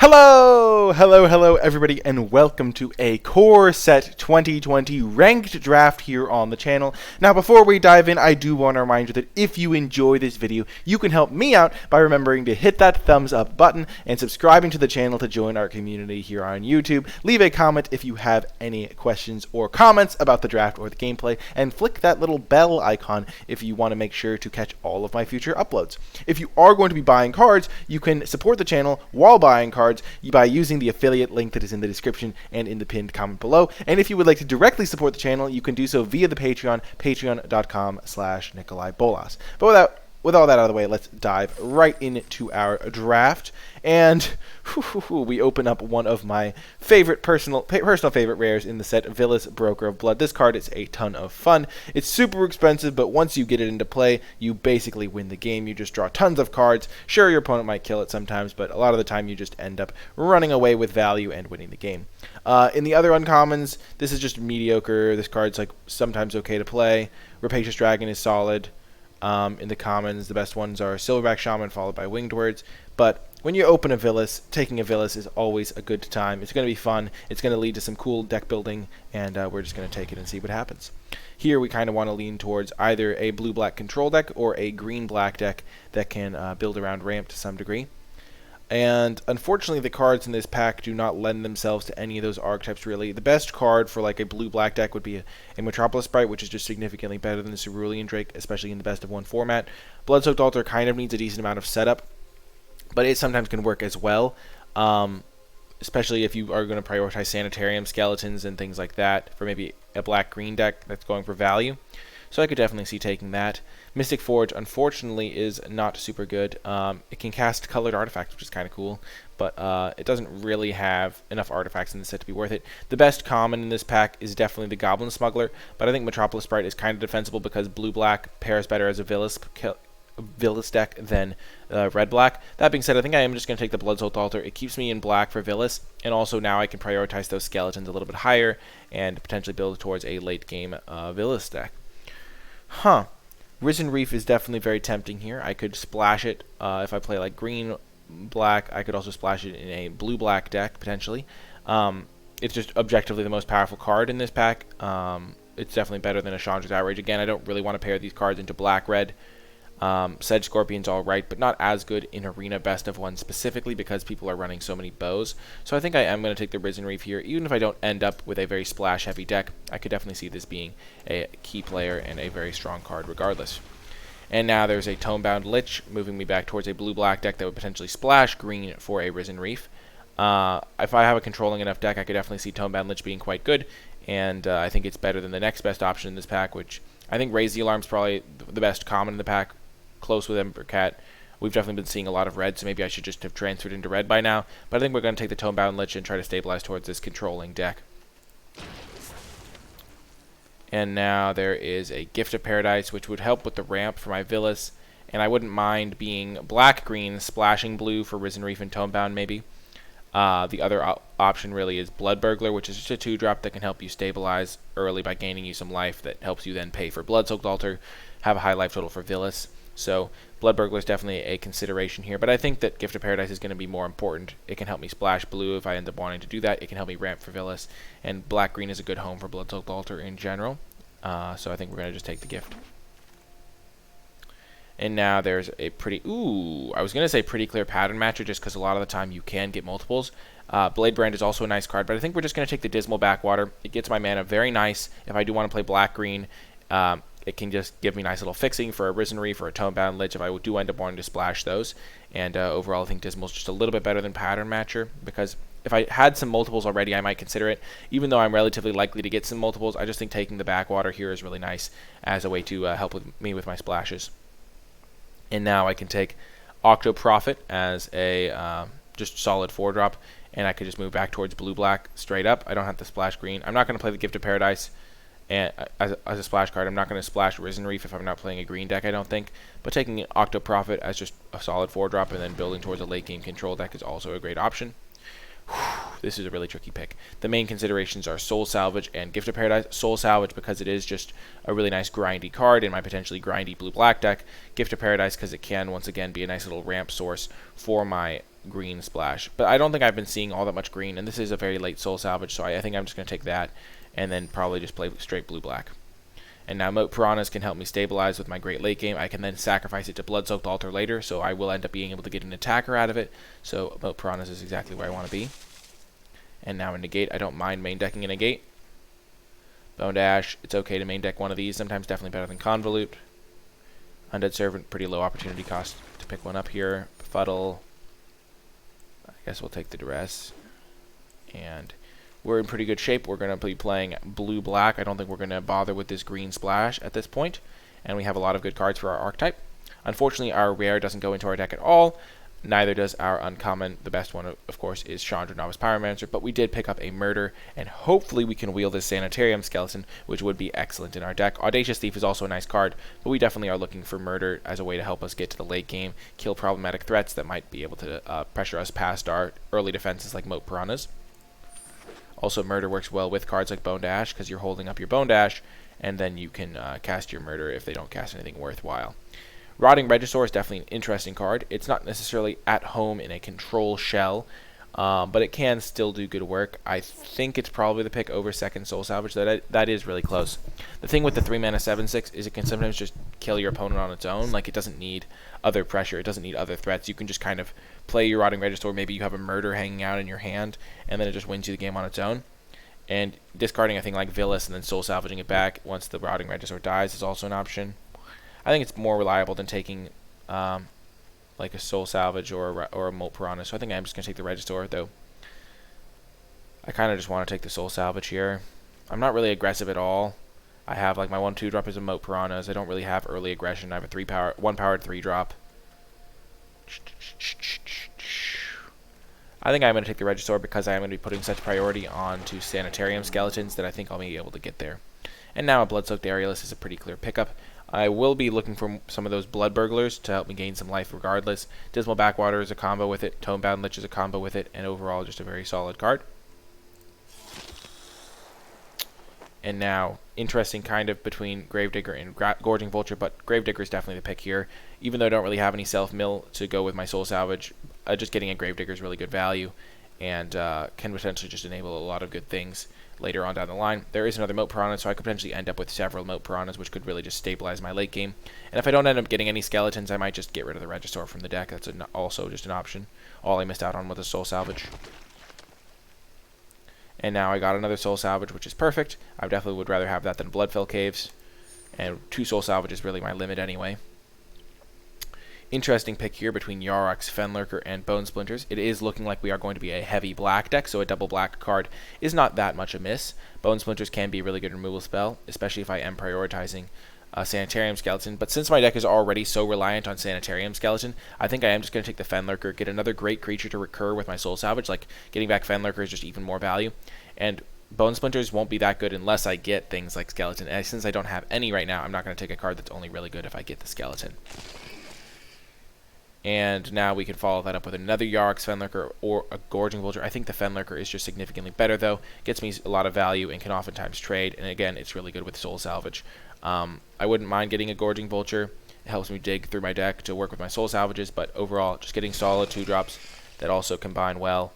Hello everybody, and welcome to a Core Set 2020 ranked draft here on the channel. Now before we dive in, I do want to remind you that if you enjoy this video, you can help me out by remembering to hit that thumbs up button and subscribing to the channel to join our community here on YouTube. Leave a comment if you have any questions or comments about the draft or the gameplay, and flick that little bell icon if you want to make sure to catch all of my future uploads. If you are going to be buying cards, you can support the channel while buying cards by using the affiliate link that is in the description and in the pinned comment below. And if you would like to directly support the channel, you can do so via the Patreon, patreon.com/NicolaiBolas. But with all that out of the way, let's dive right into our draft. And we open up one of my favorite personal favorite rares in the set, Villa's Broker of Blood. This card is a ton of fun. It's super expensive, but once you get it into play, you basically win the game. You just draw tons of cards. Sure, your opponent might kill it sometimes, but a lot of the time you just end up running away with value and winning the game. In the other uncommons, this is just mediocre. This card's like sometimes okay to play. Rapacious Dragon is solid. In the commons, the best ones are Silverback Shaman followed by Winged Words. But when you open a Villas, taking a Villas is always a good time. It's going to be fun. It's going to lead to some cool deck building, and we're just going to take it and see what happens. Here we kind of want to lean towards either a blue-black control deck or a green-black deck that can build around ramp to some degree. And unfortunately, the cards in this pack do not lend themselves to any of those archetypes, really. The best card for like a blue-black deck would be a Metropolis Sprite, which is just significantly better than the Cerulean Drake, especially in the best-of-one format. Bloodsoaked Altar kind of needs a decent amount of setup, but it sometimes can work as well, especially if you are going to prioritize Sanitarium, Skeletons, and things like that for maybe a black-green deck that's going for value. So I could definitely see taking that. Mystic Forge, unfortunately, is not super good. It can cast colored artifacts, which is kind of cool, but it doesn't really have enough artifacts in the set to be worth it. The best common in this pack is definitely the Goblin Smuggler, but I think Metropolis Sprite is kind of defensible because blue-black pairs better as a Villas deck than red-black. That being said, I think I am just going to take the Bloodsoaked Altar. It keeps me in black for Villas, and also now I can prioritize those Skeletons a little bit higher and potentially build towards a late-game Villas deck. Risen Reef is definitely very tempting here. I could splash it if I play like green-black. I could also splash it in a blue-black deck, potentially. It's just objectively the most powerful card in this pack. It's definitely better than a Chandra's Outrage. Again, I don't really want to pair these cards into black-red. Sedge Scorpion's alright, but not as good in Arena Best of One specifically because people are running so many bows. So I think I am going to take the Risen Reef here. Even if I don't end up with a very splash-heavy deck, I could definitely see this being a key player and a very strong card regardless. And now there's a Tomebound Lich, moving me back towards a blue-black deck that would potentially splash green for a Risen Reef. If I have a controlling enough deck, I could definitely see Tomebound Lich being quite good, and I think it's better than the next best option in this pack, which I think Raise the Alarm is probably the best common in the pack. Close with Ember Cat. We've definitely been seeing a lot of red, so maybe I should just have transferred into red by now. But I think we're going to take the Tomebound Lich and try to stabilize towards this controlling deck. And now there is a Gift of Paradise, which would help with the ramp for my Villas. And I wouldn't mind being black-green, splashing blue for Risen Reef and Tomebound, maybe. The other option really is Blood Burglar, which is just a 2-drop that can help you stabilize early by gaining you some life that helps you then pay for Bloodsoaked Altar, have a high life total for Villas. So Blood Burglar is definitely a consideration here, but I think that Gift of Paradise is going to be more important. It can help me splash blue if I end up wanting to do that. It can help me ramp for Villas, and black-green is a good home for Bloodsoaked Altar in general. So I think we're going to just take the gift. And now there's a pretty... I was going to say pretty clear pattern matcher just because a lot of the time you can get multiples. Blade Brand is also a nice card, but I think we're just going to take the Dismal Backwater. It gets my mana very nice if I do want to play black-green. It can just give me nice little fixing for a Risen Reef or a Tomebound Lich if I do end up wanting to splash those. And overall, I think Dismal's just a little bit better than Pattern Matcher because if I had some multiples already, I might consider it. Even though I'm relatively likely to get some multiples, I just think taking the Backwater here is really nice as a way to help me with my splashes. And now I can take Octo Prophet as a just solid 4-drop, and I could just move back towards blue-black straight up. I don't have to splash green. I'm not going to play the Gift of Paradise. And as a splash card, I'm not going to splash Risen Reef if I'm not playing a green deck, I don't think. But taking Octo Prophet as just a solid 4-drop and then building towards a late-game control deck is also a great option. This is a really tricky pick. The main considerations are Soul Salvage and Gift of Paradise. Soul Salvage because it is just a really nice grindy card in my potentially grindy blue-black deck. Gift of Paradise because it can, once again, be a nice little ramp source for my green splash. But I don't think I've been seeing all that much green, and this is a very late soul salvage, so I think I'm just going to take that and then probably just play straight blue-black. And now Moat Piranhas can help me stabilize with my great late game. I can then sacrifice it to Blood-Soaked Altar later, so I will end up being able to get an attacker out of it. So Moat Piranhas is exactly where I want to be. And now a negate. I don't mind main decking a negate. Bone Dash, it's okay to main deck one of these. Sometimes definitely better than Convolute. Undead Servant, pretty low opportunity cost to pick one up here. Befuddle. I guess we'll take the Duress. And we're in pretty good shape. We're going to be playing blue-black. I don't think we're going to bother with this green splash at this point. And we have a lot of good cards for our archetype. Unfortunately, our rare doesn't go into our deck at all. Neither does our uncommon. The best one, of course, is Chandra Novice Pyromancer, but we did pick up a Murder, and hopefully we can wheel this Sanitarium Skeleton, which would be excellent in our deck. Audacious Thief is also a nice card, but we definitely are looking for Murder as a way to help us get to the late game, kill problematic threats that might be able to pressure us past our early defenses like Moat Piranhas. Also, Murder works well with cards like Bone Dash, because you're holding up your Bone Dash, and then you can cast your Murder if they don't cast anything worthwhile. Rotting Regisaur is definitely an interesting card. It's not necessarily at home in a control shell, but it can still do good work. I think it's probably the pick over second Soul Salvage. That is really close. The thing with the 3-mana 7/6 is it can sometimes just kill your opponent on its own. Like, it doesn't need other pressure. It doesn't need other threats. You can just kind of play your Rotting Regisaur. Maybe you have a Murder hanging out in your hand, and then it just wins you the game on its own. And discarding a thing like Villas and then Soul Salvaging it back once the Rotting Regisaur dies is also an option. I think it's more reliable than taking like a Soul Salvage or a Moat Piranha. So I think I'm just going to take the Regisaur, though I kind of just want to take the Soul Salvage here. I'm not really aggressive at all. I have like my 1/2 drop is a Moat Piranhas. I don't really have early aggression. I have a 1-powered 3 drop. I think I'm going to take the Regisaur because I am going to be putting such priority on to Sanitarium Skeletons that I think I'll be able to get there. And now a Blood-Soaked Aerialist is a pretty clear pickup. I will be looking for some of those Blood Burglars to help me gain some life regardless. Dismal Backwater is a combo with it. Tomebound Lich is a combo with it. And overall, just a very solid card. And now, interesting kind of between Gravedigger and Gorging Vulture, but Gravedigger is definitely the pick here. Even though I don't really have any self-mill to go with my Soul Salvage, just getting a Gravedigger is really good value and can potentially just enable a lot of good things later on down the line. There is another Moat Piranha, so I could potentially end up with several Moat Piranhas, which could really just stabilize my late game. And if I don't end up getting any skeletons, I might just get rid of the Regisaur from the deck. That's also just an option. All I missed out on was a Soul Salvage. And now I got another Soul Salvage, which is perfect. I definitely would rather have that than Bloodfell Caves. And 2 Soul Salvage is really my limit anyway. Interesting pick here between Yarok's, Fenlurker, and Bone Splinters. It is looking like we are going to be a heavy black deck, so a double black card is not that much amiss. Bone Splinters can be a really good removal spell, especially if I am prioritizing Sanitarium Skeleton. But since my deck is already so reliant on Sanitarium Skeleton, I think I am just going to take the Fenlurker, get another great creature to recur with my Soul Salvage. Like, getting back Fenlurker is just even more value. And Bone Splinters won't be that good unless I get things like Skeleton. And since I don't have any right now, I'm not going to take a card that's only really good if I get the Skeleton. And now we can follow that up with another Yarok's Fenlurker or a Gorging Vulture. I think the Fenlurker is just significantly better, though. Gets me a lot of value and can oftentimes trade. And again, it's really good with Soul Salvage. I wouldn't mind getting a Gorging Vulture. It helps me dig through my deck to work with my Soul Salvages. But overall, just getting solid 2-drops that also combine well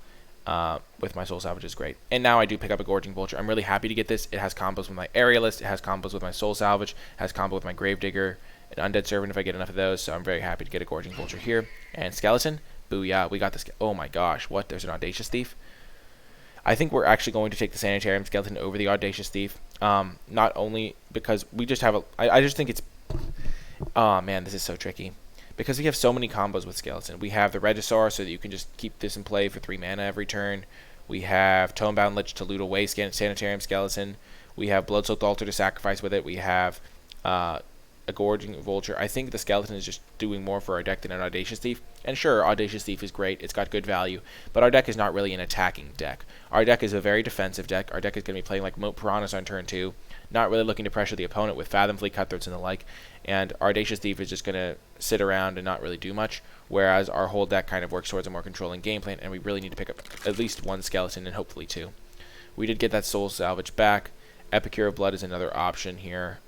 with my Soul Salvage is great. And now I do pick up a Gorging Vulture. I'm really happy to get this. It has combos with my Aerialist. It has combos with my Soul Salvage. It has combo with my Gravedigger. An Undead Servant if I get enough of those, so I'm very happy to get a Gorging Vulture here. And Skeleton, booyah, we got this. Oh my gosh, what? There's an Audacious Thief? I think we're actually going to take the Sanitarium Skeleton over the Audacious Thief. Not only because we just have a... I just think it's... Oh man, this is so tricky. Because we have so many combos with Skeleton. We have the Regisaur, so that you can just keep this in play for 3 mana every turn. We have Tomebound Lich to loot away Sanitarium Skeleton. We have Blood-Soaked Altar to sacrifice with it. We have... a Gorging Vulture. I think the Skeleton is just doing more for our deck than an Audacious Thief. And sure, Audacious Thief is great. It's got good value. But our deck is not really an attacking deck. Our deck is a very defensive deck. Our deck is going to be playing like Moat Piranhas on turn 2. Not really looking to pressure the opponent with Fathom Fleet, Cutthroats, and the like. And our Audacious Thief is just going to sit around and not really do much. Whereas our whole deck kind of works towards a more controlling game plan. And we really need to pick up at least 1 Skeleton and hopefully 2. We did get that Soul Salvage back. Epicure of Blood is another option here.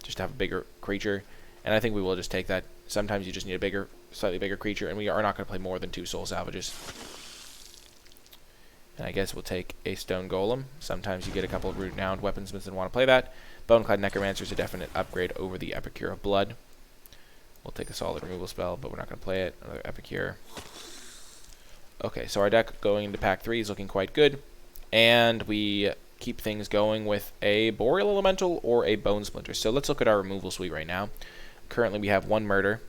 Just to have a bigger creature, and I think we will just take that. Sometimes you just need a bigger slightly bigger creature, and we are not going to play more than 2 Soul Salvages. And I guess we'll take a Stone Golem. Sometimes you get a couple of renowned weaponsmiths that want to play that. Boneclad Necromancer is a definite upgrade over the Epicure of Blood. We'll take a solid removal spell, but we're not going to play it. Another Epicure. Okay, so our deck going into pack 3 is looking quite good. And we keep things going with a Boreal Elemental or a Bone Splinter. So let's look at our removal suite right now. Currently we have 1 Murder.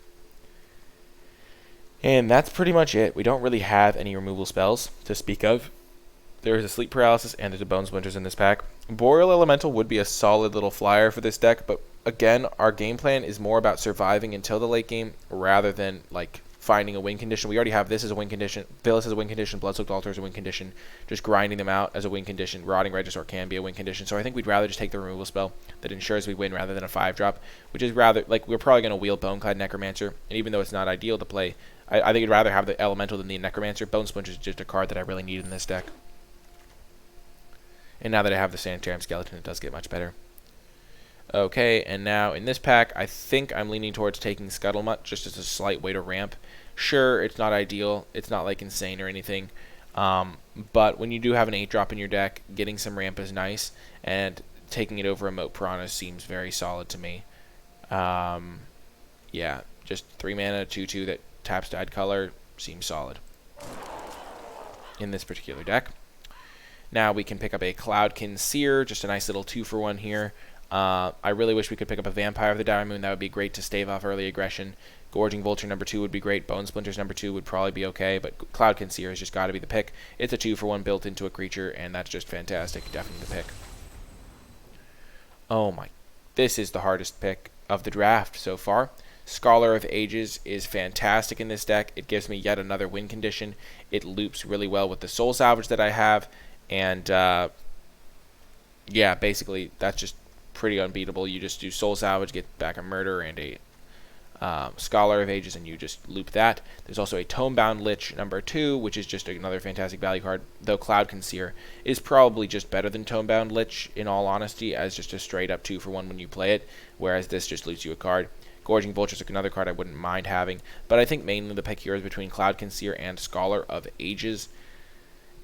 And that's pretty much it. We don't really have any removal spells to speak of. There is a Sleep Paralysis and there's a Bone Splinters in this pack. Boreal Elemental would be a solid little flyer for this deck, but again, our game plan is more about surviving until the late game rather than like finding a win condition. We already have this as a win condition, Phyllis as a win condition, Bloodsoaked Altar as a win condition, just grinding them out as a win condition. Rotting Regisaur can be a win condition, so I think we'd rather just take the removal spell that ensures we win rather than a 5-drop, which is rather, like, we're probably going to wheel Boneclad Necromancer, and even though it's not ideal to play, I think I'd rather have the Elemental than the Necromancer. Bone Splinter is just a card that I really need in this deck. And now that I have the Sanitarium Skeleton, it does get much better. Okay, and now in this pack, I think I'm leaning towards taking Scuttlemutt just as a slight way to ramp. Sure, it's not ideal. It's not like insane or anything. But when you do have an 8-drop in your deck, getting some ramp is nice. And taking it over a Moat Piranha seems very solid to me. Yeah, just 3 mana, 2/2 that taps dyed color seems solid in this particular deck. Now we can pick up a Cloudkin Seer, just a nice little 2-for-1 here. I really wish we could pick up a Vampire of the Dire Moon. That would be great to stave off early aggression. Gorging Vulture number 2 would be great. Bone Splinters number 2 would probably be okay, but Cloudkin Seer has just got to be the pick. It's a 2-for-1 built into a creature, and that's just fantastic. Definitely the pick. Oh my, this is the hardest pick of the draft so far. Scholar of Ages is fantastic in this deck. It gives me yet another win condition. It loops really well with the Soul Salvage that I have. And, yeah, basically, that's just pretty unbeatable. You just do Soul Salvage, get back a Murder and a Scholar of Ages, and you just loop that. There's also a Tomebound Lich number 2, which is just another fantastic value card, though Cloudkin Seer is probably just better than Tomebound Lich, in all honesty, as just a straight-up 2-for-1 when you play it, whereas this just loops you a card. Gorging Vulture is another card I wouldn't mind having, but I think mainly the pick here is between Cloudkin Seer and Scholar of Ages.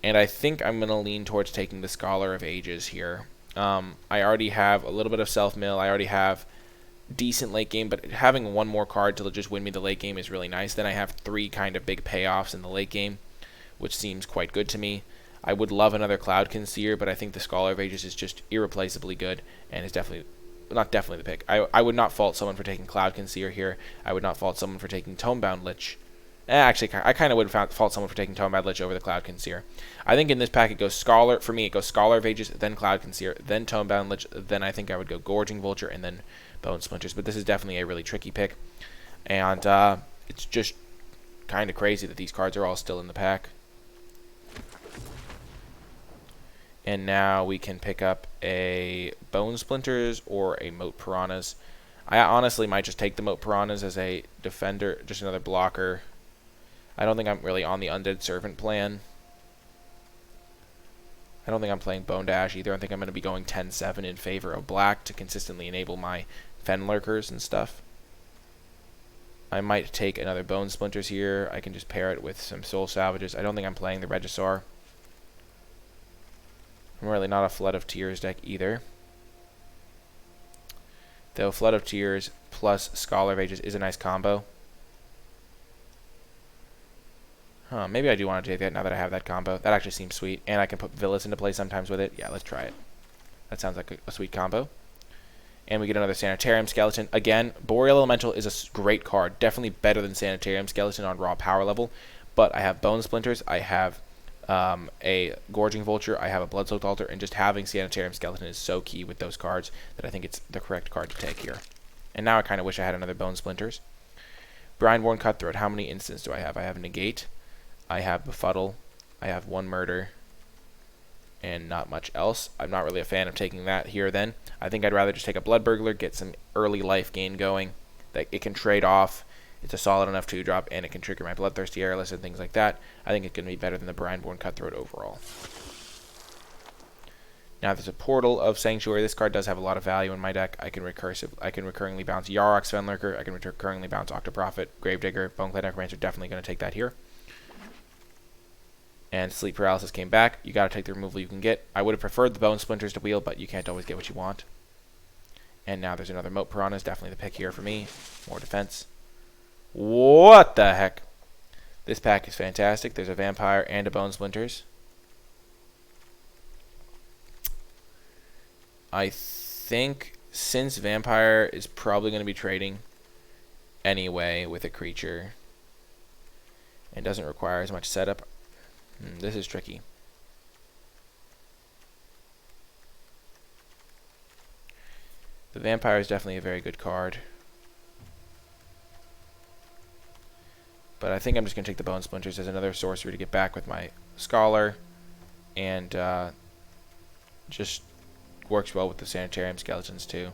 And I think I'm going to lean towards taking the Scholar of Ages here. I already have a little bit of self-mill. I already have decent late game, but having one more card to just win me the late game is really nice. Then I have 3 kind of big payoffs in the late game, which seems quite good to me. I would love another Cloudkin Seer, but I think the Scholar of Ages is just irreplaceably good and is definitely, not definitely the pick. I would not fault someone for taking Cloudkin Seer here. I would not fault someone for taking Tomebound Lich. Actually, I kind of would fault someone for taking Tomebound Lich over the Cloudkin Seer. I think in this pack it goes Scholar, for me it goes Scholar of Ages, then Cloudkin Seer, then Tomebound Lich, then I think I would go Gorging Vulture, and then Bone Splinters. But this is definitely a really tricky pick. And it's just kind of crazy that these cards are all still in the pack. And now we can pick up a Bone Splinters or a Moat Piranhas. I honestly might just take the Moat Piranhas as a defender, just another blocker. I don't think I'm really on the Undead Servant plan. I don't think I'm playing Bone Dash either. I think I'm going to be going 10-7 in favor of black to consistently enable my Fenlurkers and stuff. I might take another Bone Splinters here. I can just pair it with some Soul Salvages. I don't think I'm playing the Regisaur. I'm really not a Flood of Tears deck either. Though Flood of Tears plus Scholar of Ages is a nice combo. Maybe I do want to take that now that I have that combo. That actually seems sweet. And I can put Villas into play sometimes with it. Yeah, let's try it. That sounds like a sweet combo. And we get another Sanitarium Skeleton. Again, Boreal Elemental is a great card. Definitely better than Sanitarium Skeleton on raw power level. But I have Bone Splinters. I have a Gorging Vulture. I have a Bloodsoaked Altar. And just having Sanitarium Skeleton is so key with those cards that I think it's the correct card to take here. And now I kind of wish I had another Bone Splinters. Brindborn Cutthroat. How many instants do I have? I have Negate. I have Befuddle, I have 1 Murder, and not much else. I'm not really a fan of taking that here then. I think I'd rather just take a Blood Burglar, get some early life gain going, that it can trade off. It's a solid enough 2-drop, and it can trigger my Bloodthirsty Airless and things like that. I think it's going to be better than the Brindborn Cutthroat overall. Now there's a Portal of Sanctuary. This card does have a lot of value in my deck. I can recurringly bounce Yarok's Fenlurker. I can recurringly bounce Octoprophet, Gravedigger, Boneclad Necromancer. Definitely going to take that here. And Sleep Paralysis came back. You got to take the removal you can get. I would have preferred the Bone Splinters to wheel, but you can't always get what you want. And now there's another Moat Piranha. Definitely the pick here for me. More defense. What the heck? This pack is fantastic. There's a Vampire and a Bone Splinters. I think since Vampire is probably going to be trading anyway with a creature and doesn't require as much setup, this is tricky. The Vampire is definitely a very good card. But I think I'm just going to take the Bone Splinters as another sorcery to get back with my Scholar. And just works well with the Sanitarium Skeletons too.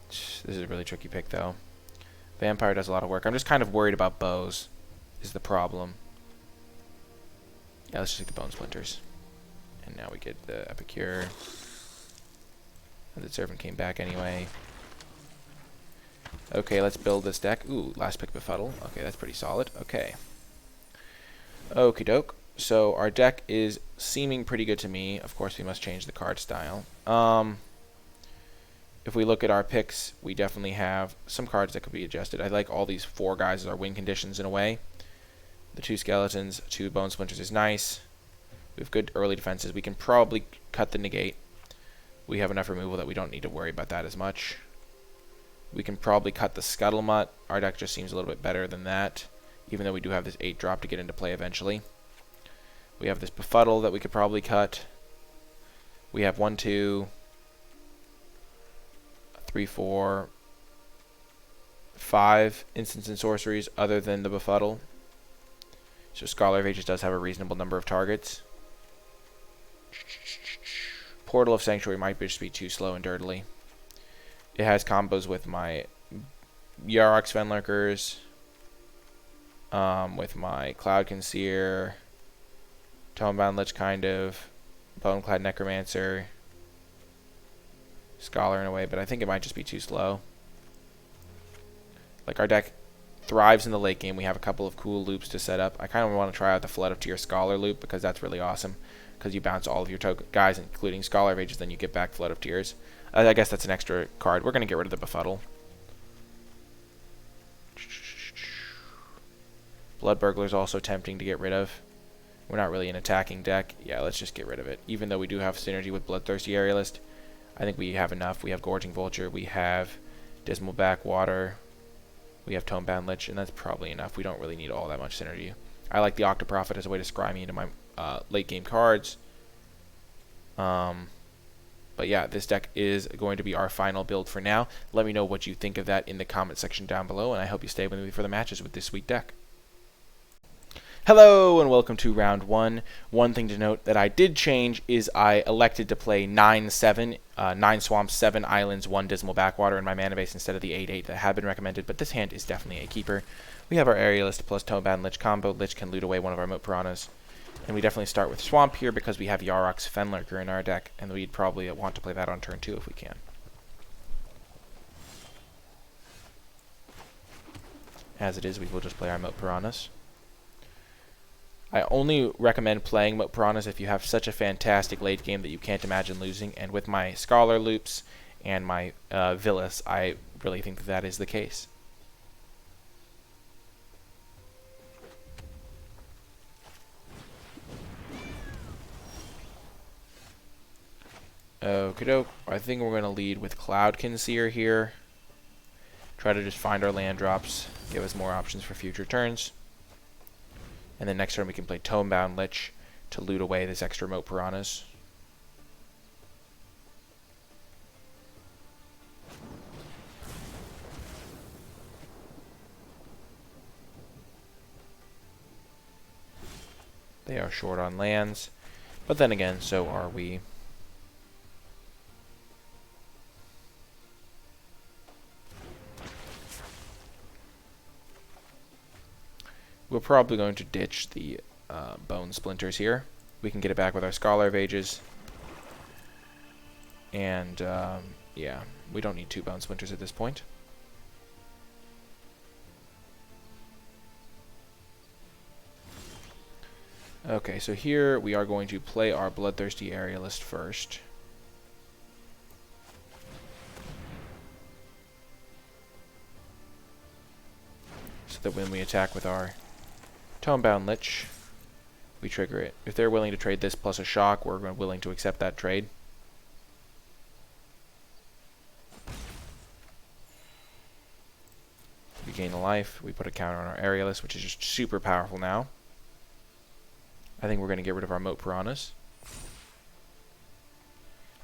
This is a really tricky pick though. Vampire does a lot of work. I'm just kind of worried about bows is the problem. Yeah, let's just take the Bone Splinters. And now we get the Epicure. And the Servant came back anyway. Okay, let's build this deck. Ooh, last pick Befuddle. Okay, that's pretty solid. Okay. Okie doke. So our deck is seeming pretty good to me. Of course, we must change the card style. If we look at our picks, we definitely have some cards that could be adjusted. I like all these 4 guys as our win conditions in a way. The 2 Skeletons, 2 Bone Splinters is nice. We have good early defenses. We can probably cut the negate. We have enough removal that we don't need to worry about that as much. We can probably cut the Scuttlemutt. Our deck just seems a little bit better than that, even though we do have this 8-drop to get into play eventually. We have this Befuddle that we could probably cut. We have 1, 2, 3, 4, 5 instants and sorceries other than the Befuddle. So Scholar of Ages does have a reasonable number of targets. Portal of Sanctuary might just be too slow and dirtily. It has combos with my Yarok's Fenlurkers, with my Cloud Conceer, Tomebound Lich kind of, Boneclad Necromancer, Scholar in a way, but I think it might just be too slow. Like, our deck thrives in the late game. We have a couple of cool loops to set up. I kind of want to try out the Flood of Tears Scholar loop because that's really awesome. Because you bounce all of your guys, including Scholar of Ages, then you get back Flood of Tears. I guess that's an extra card. We're going to get rid of the Befuddle. Blood Burglar is also tempting to get rid of. We're not really an attacking deck. Yeah, let's just get rid of it. Even though we do have synergy with Bloodthirsty Aerialist, I think we have enough. We have Gorging Vulture. We have Dismal Backwater. We have Tomebound Lich, and that's probably enough. We don't really need all that much synergy. I like the Octoprophet as a way to scry me into my late game cards. But yeah, this deck is going to be our final build for now. Let me know what you think of that in the comment section down below, and I hope you stay with me for the matches with this sweet deck. Hello and welcome to round 1. One thing to note that I did change is I elected to play 9-7, 9 Swamps, 7 Islands, 1 Dismal Backwater in my mana base instead of the 8-8 that had been recommended, but this hand is definitely a keeper. We have our Aerialist plus Tomebound Lich combo. Lich can loot away one of our Moat Piranhas. And we definitely start with Swamp here because we have Yarok's Fenlurker in our deck, and we'd probably want to play that on turn 2 if we can. As it is, we will just play our Moat Piranhas. I only recommend playing Moat Piranhas if you have such a fantastic late game that you can't imagine losing, and with my Scholar loops and my Villas, I really think that that is the case. Okie doke. I think we're going to lead with Cloud Conceer here. Try to just find our land drops, give us more options for future turns. And then next turn we can play Tomebound Lich to loot away this extra Moat Piranhas. They are short on lands, but then again, so are we. We're probably going to ditch the Bone Splinters here. We can get it back with our Scholar of Ages. And, yeah, we don't need 2 Bone Splinters at this point. Okay, so here we are going to play our Bloodthirsty Aerialist first. So that when we attack with our Tomebound Lich, we trigger it. If they're willing to trade this plus a shock, we're willing to accept that trade. We gain a life. We put a counter on our Aerialist, which is just super powerful now. I think we're going to get rid of our Moat Piranhas.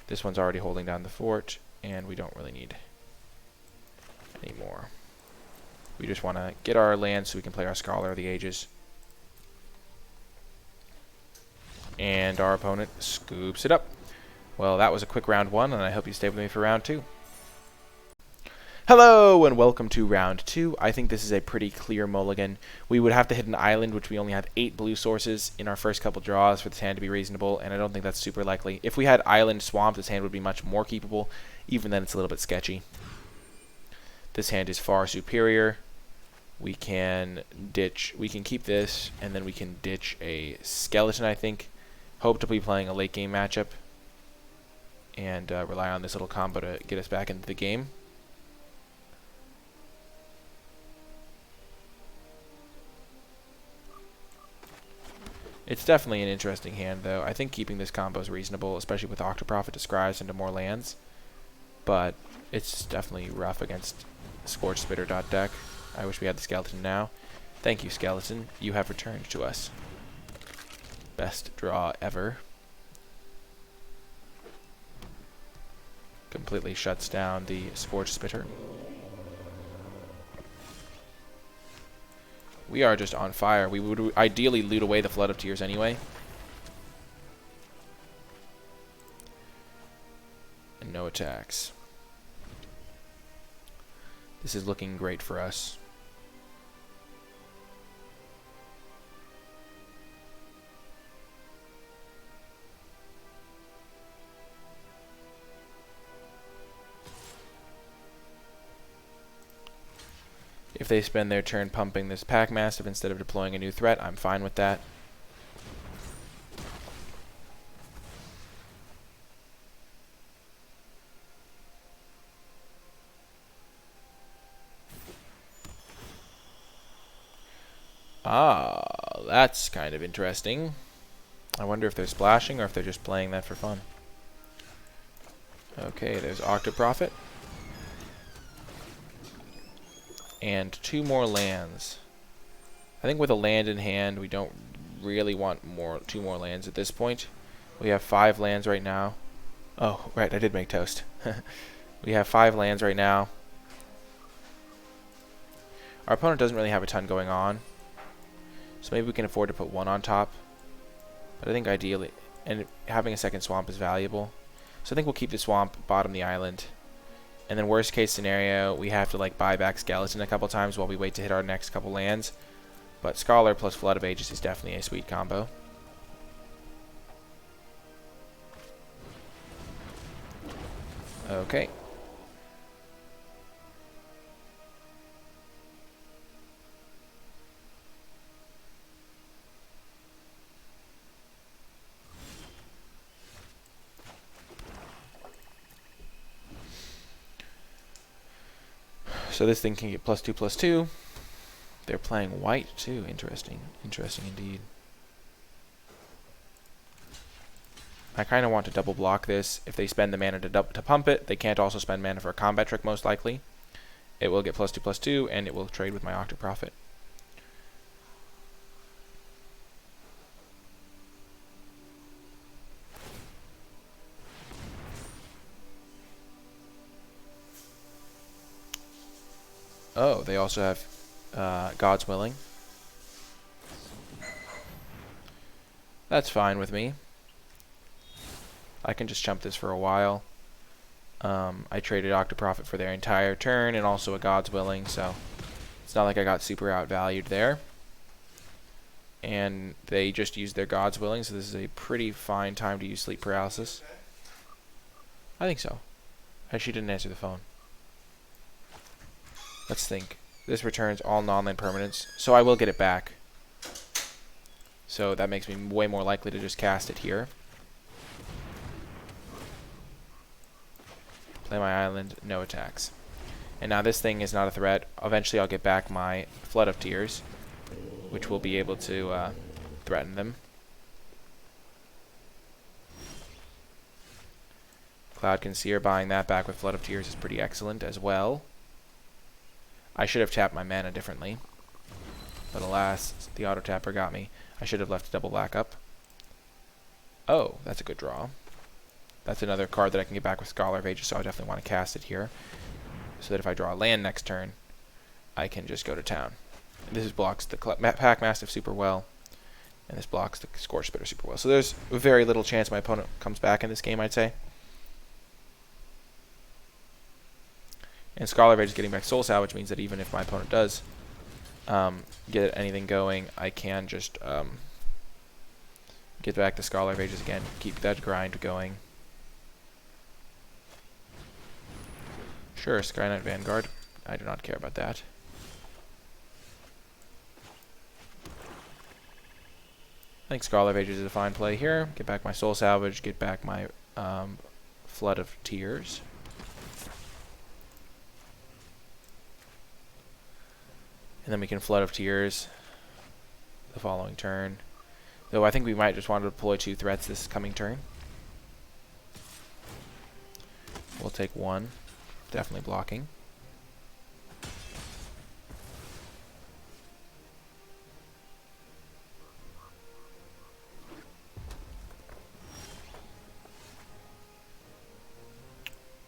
This one's already holding down the fort, and we don't really need any more. We just want to get our land so we can play our Scholar of the Ages. And our opponent scoops it up. Well, that was a quick round 1, and I hope you stay with me for round 2. Hello, and welcome to round 2. I think this is a pretty clear mulligan. We would have to hit an island, which we only have 8 blue sources in our first couple draws for this hand to be reasonable, and I don't think that's super likely. If we had island swamp, this hand would be much more keepable. Even then, it's a little bit sketchy. This hand is far superior. We can keep this, and then we can ditch a skeleton, I think. Hope to be playing a late game matchup, and rely on this little combo to get us back into the game. It's definitely an interesting hand, though. I think keeping this combo is reasonable, especially with Octoprophet to scry us into more lands. But it's definitely rough against Scorch Spitter deck. I wish we had the skeleton now. Thank you, skeleton. You have returned to us. Best draw ever. Completely shuts down the Scorch Spitter. We are just on fire. We would ideally loot away the Flood of Tears anyway. And no attacks. This is looking great for us. If they spend their turn pumping this Packmastiff instead of deploying a new threat, I'm fine with that. Ah, that's kind of interesting. I wonder if they're splashing or if they're just playing that for fun. Okay, there's Octoprophet. And 2 more lands. I think with a land in hand, we don't really want 2 more lands at this point. We have 5 lands right now. Oh, right, I did make toast. We have 5 lands right now. Our opponent doesn't really have a ton going on, so maybe we can afford to put 1 on top. But I think ideally, and having a second swamp is valuable. So I think we'll keep the swamp, bottom the island. And then worst case scenario, we have to like buy back skeleton a couple times while we wait to hit our next couple lands. But Scholar plus Flood of Ages is definitely a sweet combo. Okay. So this thing can get +2/+2. They're playing white too. Interesting. Interesting indeed. I kind of want to double block this. If they spend the mana to pump it, they can't also spend mana for a combat trick most likely. It will get +2/+2, and it will trade with my Octoprophet. Oh, they also have God's Willing. That's fine with me. I can just chump this for a while. I traded Octoprophet for their entire turn and also a God's Willing, so it's not like I got super outvalued there. And they just used their God's Willing, so this is a pretty fine time to use Sleep Paralysis. I think so. She didn't answer the phone. Let's think. This returns all non-land permanents, so I will get it back. So that makes me way more likely to just cast it here. Play my island, no attacks. And now this thing is not a threat. Eventually I'll get back my Flood of Tears, which will be able to threaten them. Cloud Conceer, buying that back with Flood of Tears is pretty excellent as well. I should have tapped my mana differently, but alas, the auto tapper got me. I should have left a double black up. Oh, that's a good draw. That's another card that I can get back with Scholar of Ages, so I definitely want to cast it here, so that if I draw a land next turn, I can just go to town. And this blocks the Pack Mastiff super well, and this blocks the Scorch Spitter super well. So there's very little chance my opponent comes back in this game, I'd say. And Scholar of Ages getting back Soul Salvage means that even if my opponent does get anything going, I can just get back the Scholar of Ages again, keep that grind going. Sure, Sky Knight Vanguard. I do not care about that. I think Scholar of Ages is a fine play here. Get back my Soul Salvage, get back my Flood of Tears. And then we can Flood of Tears the following turn. Though I think we might just want to deploy 2 threats this coming turn. We'll take 1. Definitely blocking.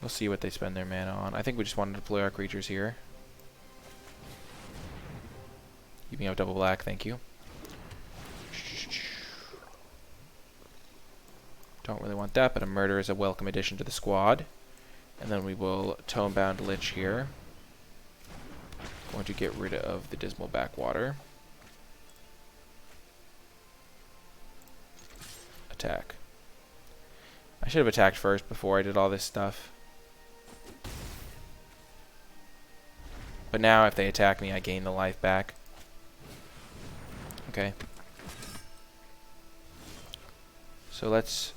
We'll see what they spend their mana on. I think we just want to deploy our creatures here. Keep me out double black, thank you. Don't really want that, but a murder is a welcome addition to the squad. And then we will Tone-Bound Lich here. Going to get rid of the Dismal Backwater. Attack. I should have attacked first before I did all this stuff. But now if they attack me, I gain the life back. Okay. So let's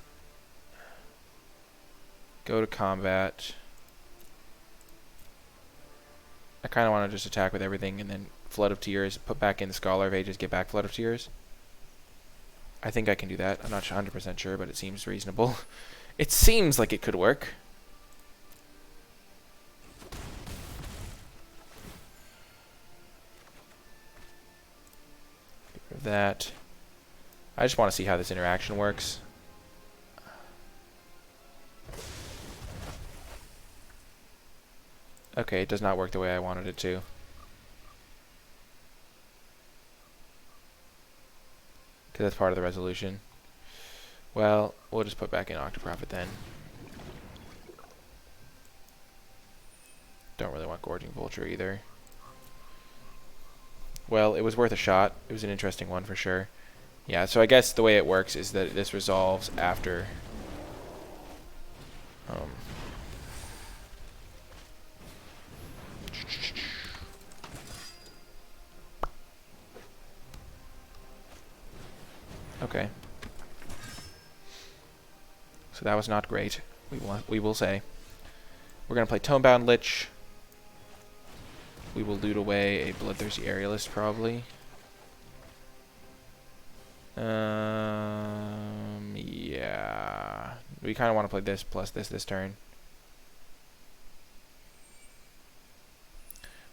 go to combat. I kind of want to just attack with everything and then Flood of Tears, put back in the Scholar of Ages, get back Flood of Tears. I think I can do that. I'm not 100% sure, but it seems reasonable. It seems like it could work. Get rid of that. I just want to see how this interaction works. Okay, it does not work the way I wanted it to. Because that's part of the resolution. Well, we'll just put back in Octoprophet then. Don't really want Gorging Vulture either. Well, it was worth a shot. It was an interesting one for sure. Yeah, so I guess the way it works is that this resolves after... Okay. So that was not great, we will say. We're going to play Tone-Bound Lich. We will loot away a Bloodthirsty Aerialist, probably. Yeah. We kind of want to play this plus this turn.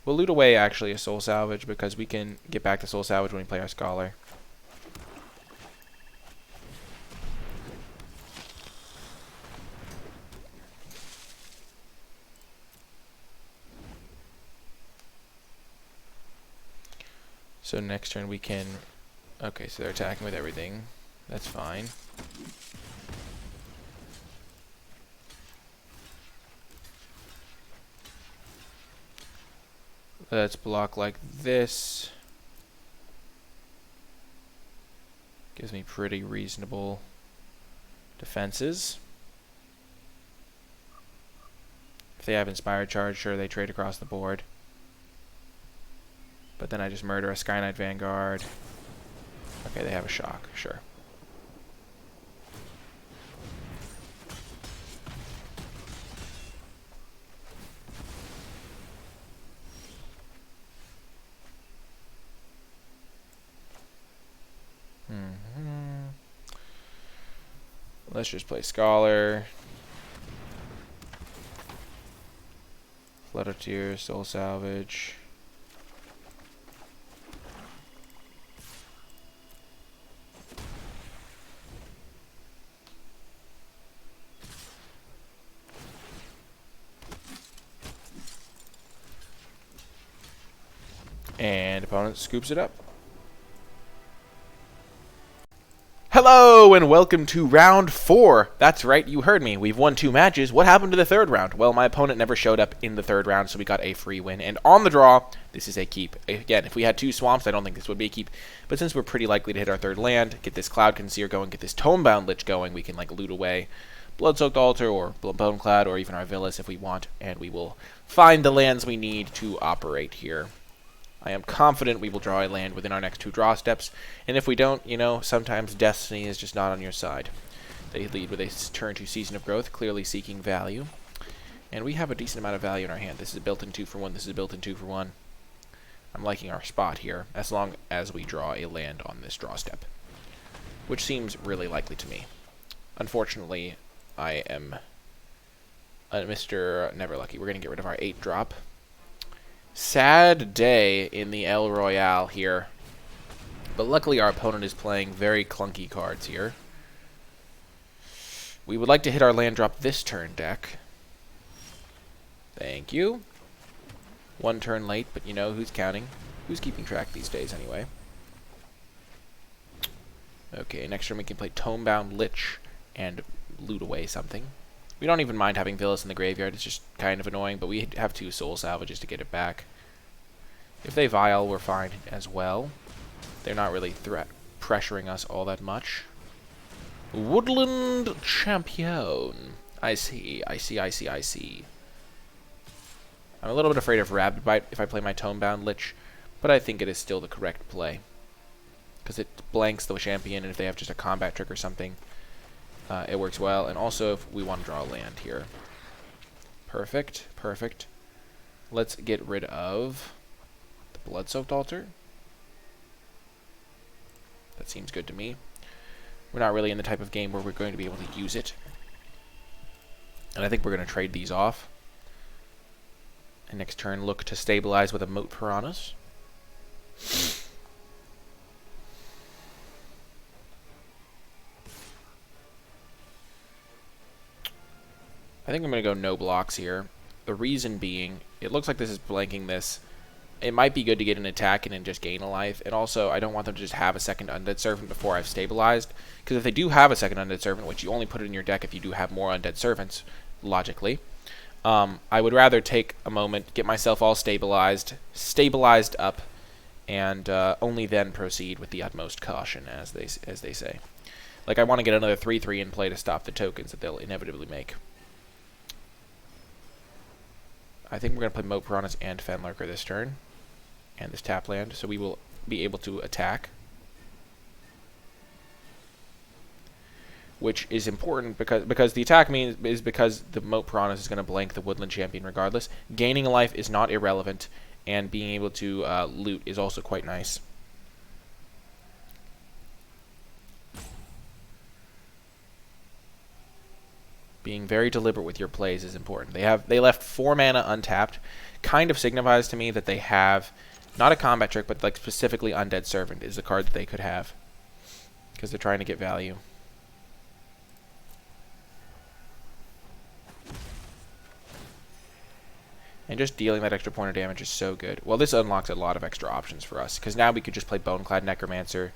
We'll loot away, actually, a Soul Salvage, because we can get back the Soul Salvage when we play our Scholar. So next turn we can... Okay, so they're attacking with everything. That's fine. Let's block like this. Gives me pretty reasonable defenses. they have Inspired Charge, sure, they trade across the board. But then I just murder a Sky Knight Vanguard. Okay, they have a shock, sure. Let's just play Scholar. Flood of Tears, Soul Salvage. And opponent scoops it up. Hello and welcome to round 4. That's right, you heard me. We've won 2 matches. What happened to the third round? Well, my opponent never showed up in the third round, so we got a free win. And on the draw, this is a keep. Again, if we had 2 swamps, I don't think this would be a keep. But since we're pretty likely to hit our third land, get this Cloud Conceer going, get this Tomebound Lich going, we can like loot away Bloodsoaked Altar or Boneclad or even our Villas if we want, and we will find the lands we need to operate here. I am confident we will draw a land within our next 2 draw steps, and if we don't, you know, sometimes destiny is just not on your side. They lead with a turn to Season of Growth, clearly seeking value, and we have a decent amount of value in our hand. This is a built-in 2-for-1, this is a built-in 2-for-1. I'm liking our spot here, as long as we draw a land on this draw step, which seems really likely to me. Unfortunately, I am Mr. Never Lucky. We're going to get rid of our 8-drop. Sad day in the El Royale here. But luckily our opponent is playing very clunky cards here. We would like to hit our land drop this turn, deck. Thank you. 1 turn late, but you know who's counting. Who's keeping track these days anyway. Okay, next turn we can play Tomebound Lich and loot away something. We don't even mind having Villas in the graveyard, it's just kind of annoying, but we have 2 Soul Salvages to get it back. If they Vial, we're fine as well. They're not really pressuring us all that much. Woodland Champion. I see. I'm a little bit afraid of Rabid Bite if I play my Tomebound Lich, but I think it is still the correct play. Because it blanks the champion, and if they have just a combat trick or something, it works well. And also if we want to draw a land here. Perfect. Let's get rid of the Bloodsoaked Altar. That seems good to me. We're not really in the type of game where we're going to be able to use it. And I think we're going to trade these off. And next turn look to stabilize with a Moat Piranhas. I think I'm going to go no blocks here. The reason being, it looks like this is blanking this. It might be good to get an attack in and just gain a life. And also, I don't want them to just have a second Undead Servant before I've stabilized. Because if they do have a second Undead Servant, which you only put it in your deck if you do have more Undead Servants, logically, I would rather take a moment, get myself all stabilized up, and only then proceed with the utmost caution, as they say. Like, I want to get another 3/3 in play to stop the tokens that they'll inevitably make. I think we're going to play Moat Piranhas and Fenlurker this turn, and this tap land, so we will be able to attack. Which is important because the attack is because the Moat Piranhas is going to blank the Woodland Champion regardless. Gaining a life is not irrelevant, and being able to loot is also quite nice. Being very deliberate with your plays is important. They left 4 mana untapped. Kind of signifies to me that they have not a combat trick, but like specifically Undead Servant is the card that they could have, because they're trying to get value. And just dealing that extra point of damage is so good. Well, this unlocks a lot of extra options for us, because now we could just play Boneclad Necromancer,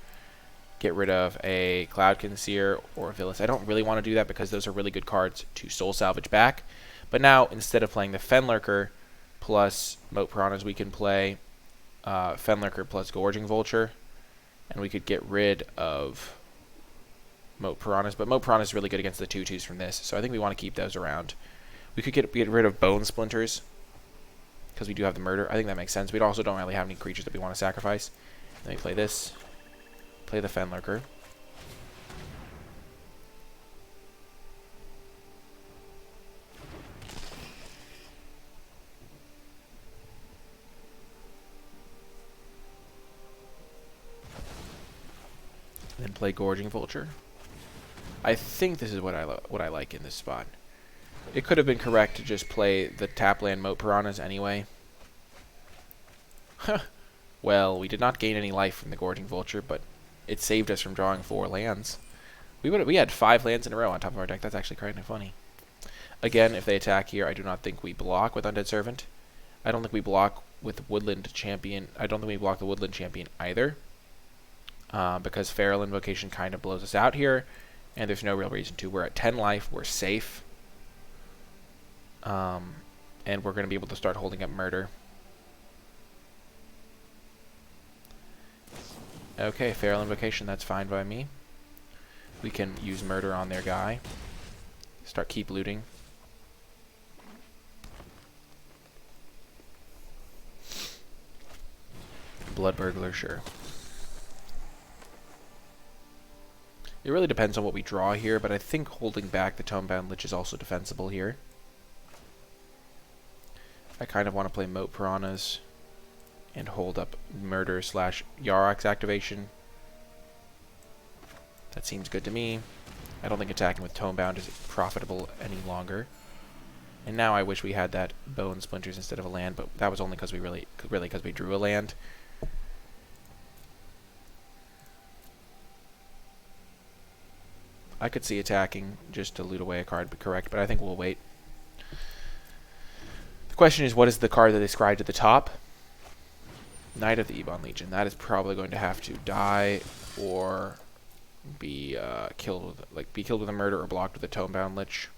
get rid of a Cloud Conceer or a Villas. I don't really want to do that because those are really good cards to Soul Salvage back. But now, instead of playing the Fenlurker plus Moat Piranhas, we can play Fenlurker plus Gorging Vulture, and we could get rid of Moat Piranhas. But Moat Piranhas is really good against the 2/2s from this, so I think we want to keep those around. We could get rid of Bone Splinters because we do have the Murder. I think that makes sense. We also don't really have any creatures that we want to sacrifice. Then we play this. Play the Fenlurker. Then play Gorging Vulture. I think this is what I like in this spot. It could have been correct to just play the Tapland Moat Piranhas anyway. Well, we did not gain any life from the Gorging Vulture, but it saved us from drawing 4 lands. We had 5 lands in a row on top of our deck. That's actually kind of funny. Again, if they attack here, I do not think we block with Undead Servant. I don't think we block with Woodland Champion. I don't think we block the Woodland Champion either. Because Feral Invocation kind of blows us out here, and there's no real reason to. We're at 10 life. We're safe. And we're going to be able to start holding up Murder. Okay, Feral Invocation, that's fine by me. We can use Murder on their guy. Keep looting. Blood Burglar, sure. It really depends on what we draw here, but I think holding back the Tomebound Lich is also defensible here. I kind of want to play Moat Piranhas and hold up Murder / Yarok's activation. That seems good to me. I don't think attacking with Tomebound is profitable any longer. And now I wish we had that Bone Splinters instead of a land, but that was only because we because we drew a land. I could see attacking just to loot away a card, but correct, but I think we'll wait. The question is, what is the card that they scribed at the top? Knight of the Ebon Legion. That is probably going to have to die or be killed with a Murder or blocked with a Tomebound Lich.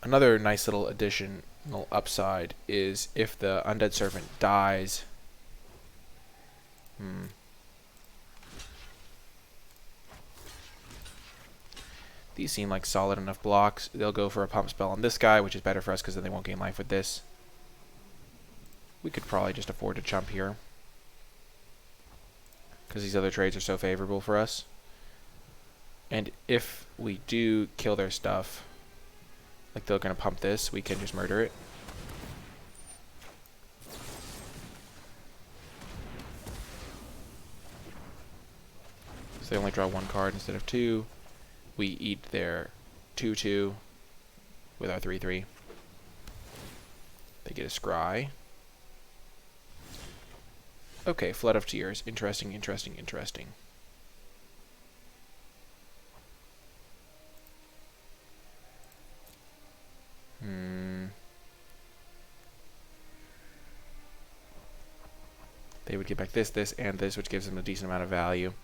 Another nice little additional upside is if the Undead Servant dies. These seem like solid enough blocks. They'll go for a pump spell on this guy, which is better for us because then they won't gain life with this. We could probably just afford to chump here because these other trades are so favorable for us. And if we do kill their stuff, like they're going to pump this, we can just murder it. So they only draw 1 card instead of 2. We eat their 2/2 with our 3/3. They get a scry. Okay, Flood of Tears. Interesting, interesting, interesting. They would get back this, this, and this, which gives them a decent amount of value.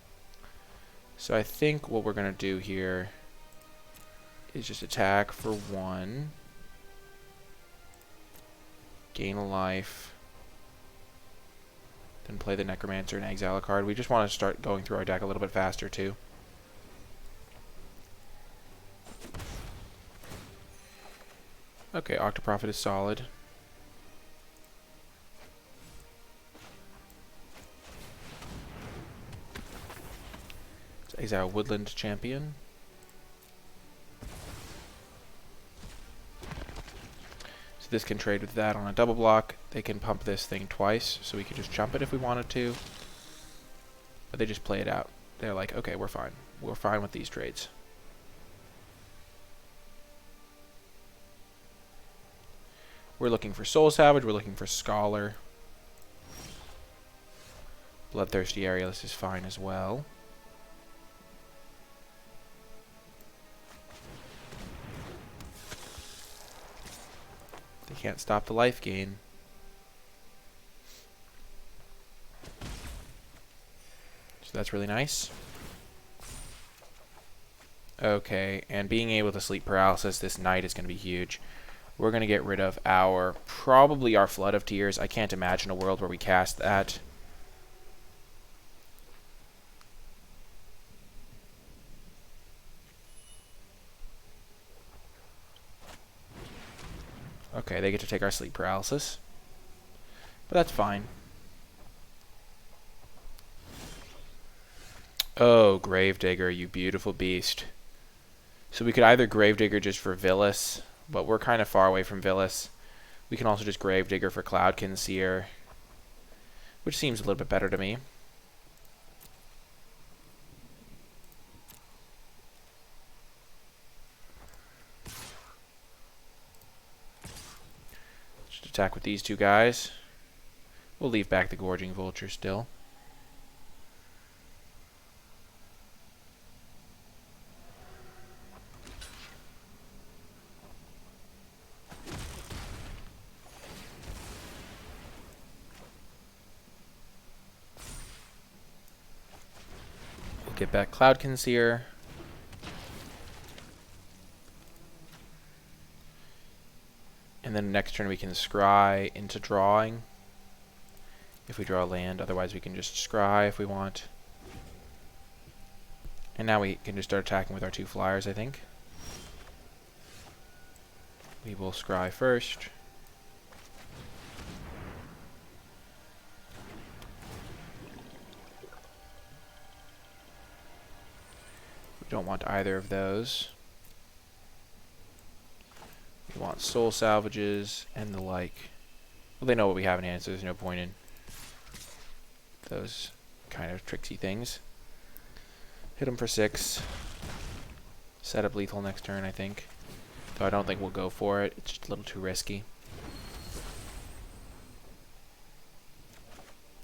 So I think what we're going to do here is just attack for 1. Gain a life. Then play the Necromancer and exile a card. We just want to start going through our deck a little bit faster too. Okay, Octoprophet is solid. Exile Woodland Champion. So this can trade with that on a double block. They can pump this thing twice, so we could just jump it if we wanted to. But they just play it out. They're like, okay, we're fine. We're fine with these trades. We're looking for Soul Savage. We're looking for Scholar. Bloodthirsty Aerialist is fine as well. They can't stop the life gain. So that's really nice. Okay, and being able to sleep paralysis, this knight is going to be huge. We're going to get rid of probably our Flood of Tears. I can't imagine a world where we cast that. Okay, they get to take our sleep paralysis. But that's fine. Oh, Gravedigger, you beautiful beast. So we could either Gravedigger just for Villas, but we're kind of far away from Villas. We can also just Gravedigger for Cloudkinseer, which seems a little bit better to me. Just attack with these two guys. We'll leave back the Gorging Vulture still. We'll get back Cloudkinseer. And then next turn we can scry into drawing if we draw land. Otherwise we can just scry if we want. And now we can just start attacking with our two flyers, I think. We will scry first. We don't want either of those. We want soul salvages and the like. Well, they know what we have in hand, so there's no point in those kind of tricksy things. Hit them for 6. Set up lethal next turn, I think. Though I don't think we'll go for it. It's just a little too risky.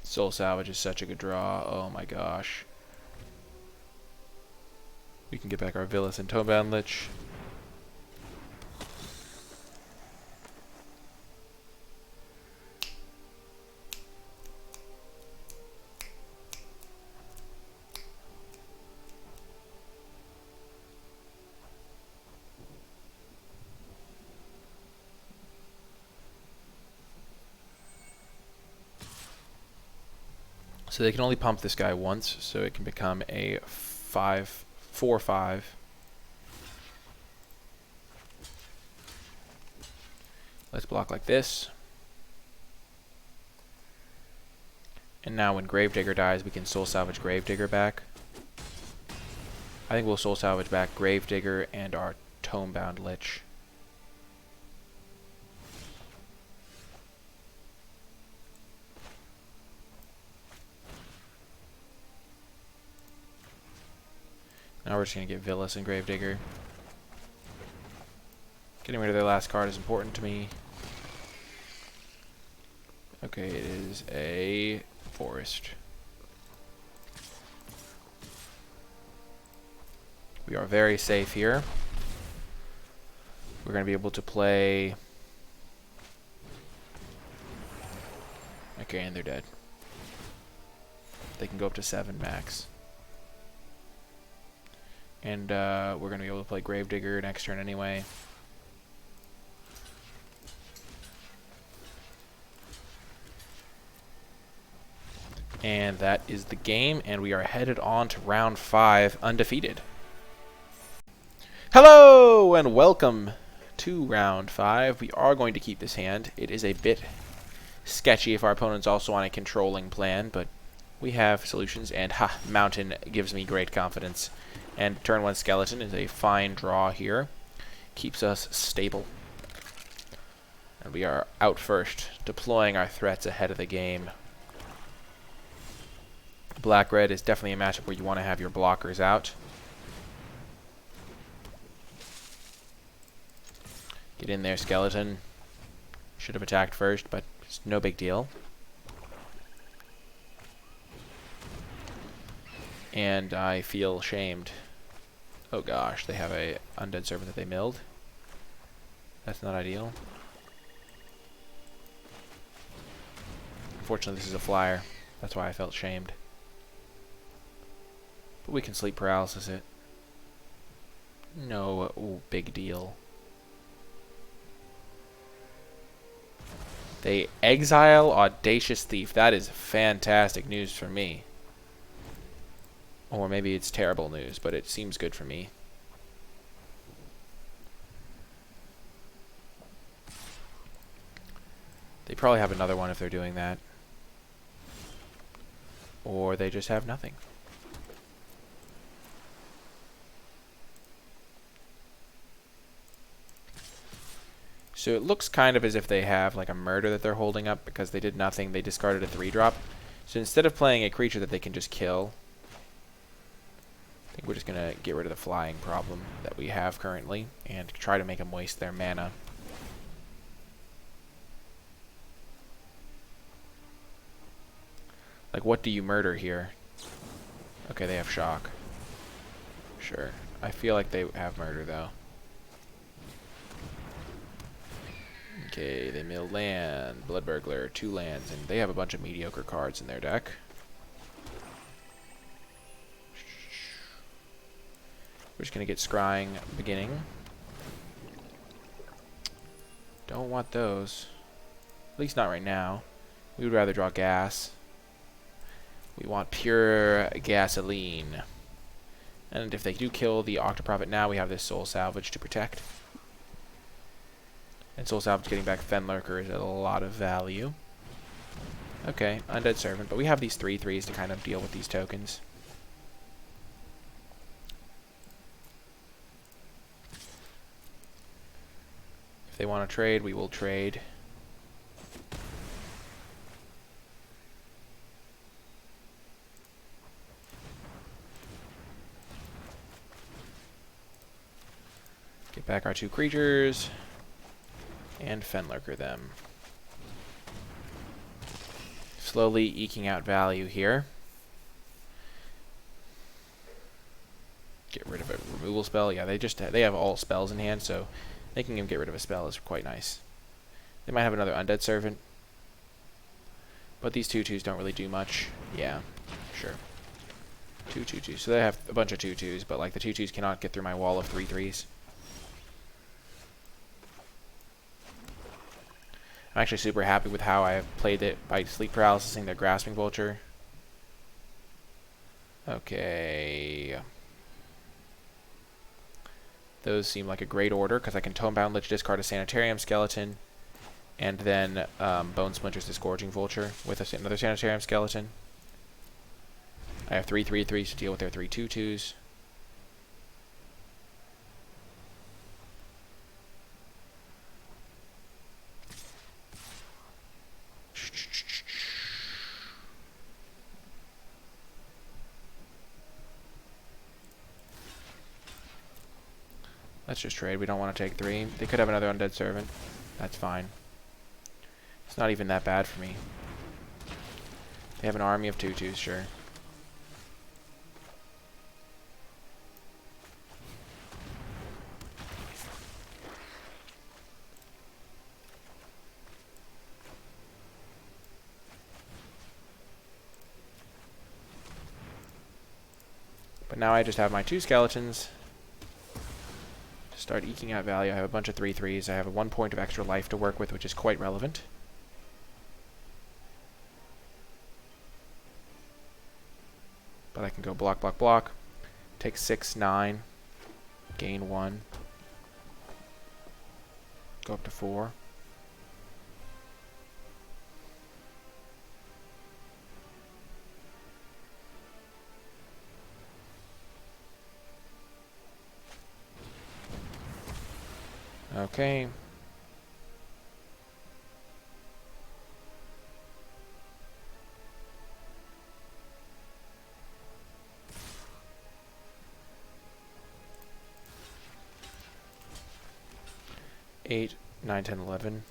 Soul Salvage is such a good draw. Oh my gosh. We can get back our Villas and Tomebound Lich. So they can only pump this guy once, so it can become a 4/5. Let's block like this. And now when Gravedigger dies, we can Soul Salvage Gravedigger back. I think we'll Soul Salvage back Gravedigger and our Tomebound Lich. Now we're just going to get Villas and Gravedigger. Getting rid of their last card is important to me. Okay, it is a forest. We are very safe here. We're going to be able to play... Okay, and they're dead. They can go up to 7 max. And we're going to be able to play Gravedigger next turn anyway. And that is the game, and we are headed on to round 5 undefeated. Hello, and welcome to round 5. We are going to keep this hand. It is a bit sketchy if our opponent's also on a controlling plan, but we have solutions, and Mountain gives me great confidence. And turn 1 Skeleton is a fine draw here. Keeps us stable. And we are out first, deploying our threats ahead of the game. Black-red is definitely a matchup where you want to have your blockers out. Get in there, Skeleton. Should have attacked first, but it's no big deal. And I feel shamed. Oh gosh, they have a undead servant that they milled. That's not ideal. Unfortunately, this is a flyer. That's why I felt shamed. But we can sleep paralysis it. No big deal. They exile Audacious Thief. That is fantastic news for me. Or maybe it's terrible news, but it seems good for me. They probably have another one if they're doing that. Or they just have nothing. So it looks kind of as if they have like a murder that they're holding up because they did nothing. They discarded a 3-drop. So instead of playing a creature that they can just kill, I think we're just going to get rid of the flying problem that we have currently and try to make them waste their mana. Like, what do you murder here? Okay, they have shock. Sure. I feel like they have murder, though. Okay, they mill land, Blood Burglar, 2 lands, and they have a bunch of mediocre cards in their deck. We're just going to get Scrying beginning. Don't want those. At least not right now. We would rather draw gas. We want pure gasoline. And if they do kill the Octoprophet now, we have this Soul Salvage to protect. And Soul Salvage getting back Fenlurker is a lot of value. Okay, Undead Servant. But we have these 3/3s to kind of deal with these tokens. If they want to trade, we will trade. Get back our 2 creatures. And Fenlurker them. Slowly eking out value here. Get rid of a removal spell. Yeah, they have all spells in hand, so making him get rid of a spell is quite nice. They might have another Undead Servant. But these 2/2s don't really do much. Yeah, sure. 2 2/2s. So they have a bunch of 2/2s, but like the 2/2s cannot get through my wall of 3/3s. I'm actually super happy with how I have played it by sleep paralysing their Grasping Vulture. Okay. Those seem like a great order because I can Tomebound Lich, discard a Sanitarium Skeleton, and then Bone Splinters the Scourging Vulture with another Sanitarium Skeleton. I have 3 3/3s to deal with their 3 2/2s. Let's just trade. We don't want to take 3. They could have another Undead Servant. That's fine. It's not even that bad for me. They have an army of 2/2s, sure. But now I just have my 2 skeletons. Start eking out value. I have a bunch of 3/3s. I have a 1 point of extra life to work with, which is quite relevant. But I can go block, block, block. Take 6, 9. Gain 1. Go up to 4. Okay. Eight, 9, 10, 11.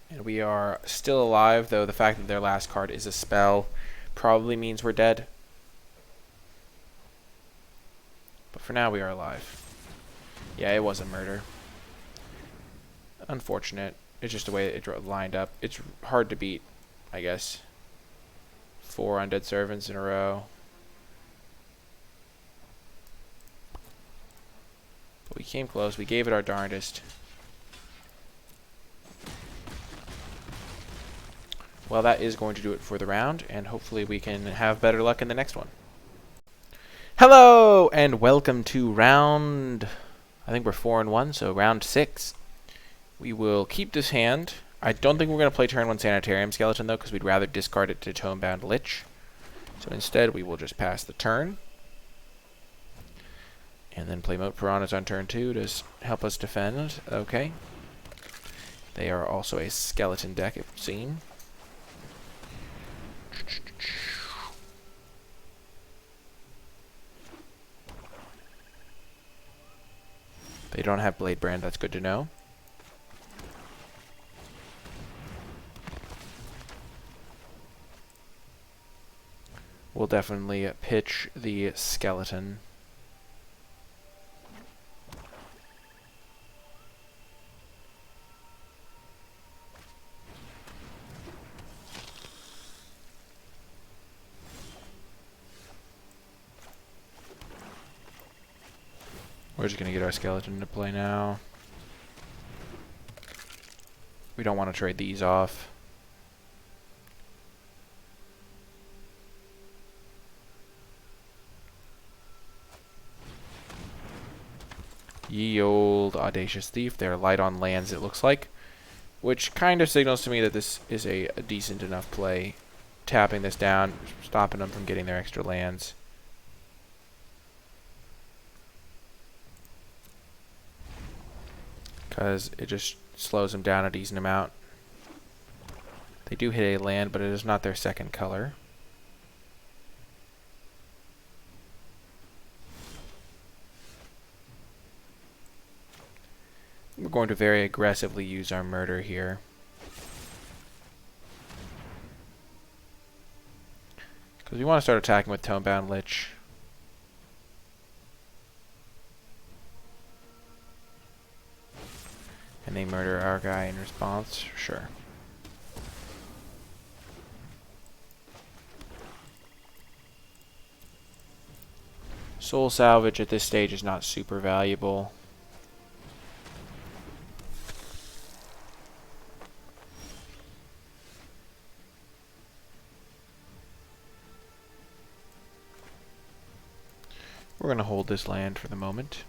And we are still alive, though the fact that their last card is a spell probably means we're dead. But for now, we are alive. Yeah, it was a murder. Unfortunate. It's just the way it lined up. It's hard to beat, I guess. 4 undead servants in a row. But we came close. We gave it our darndest. Well, that is going to do it for the round, and hopefully we can have better luck in the next one. Hello, and welcome to round... I think we're 4-1, so round 6. We will keep this hand. I don't think we're going to play turn 1 Sanitarium Skeleton, though, because we'd rather discard it to Tomebound Lich. So instead, we will just pass the turn. And then play Moat Piranhas on turn 2 to help us defend. Okay. They are also a skeleton deck, it would seem. They don't have Blade Brand, that's good to know. We'll definitely pitch the skeleton. We're just going to get our skeleton into play now. We don't want to trade these off. Ye old Audacious Thief. They're light on lands, it looks like. Which kind of signals to me that this is a decent enough play. Tapping this down, stopping them from getting their extra lands. Because it just slows them down a decent amount. They do hit a land, but it is not their second color. We're going to very aggressively use our murder here. Because we want to start attacking with Tomebound Lich. And they murder our guy in response? Sure. Soul Salvage at this stage is not super valuable. We're going to hold this land for the moment.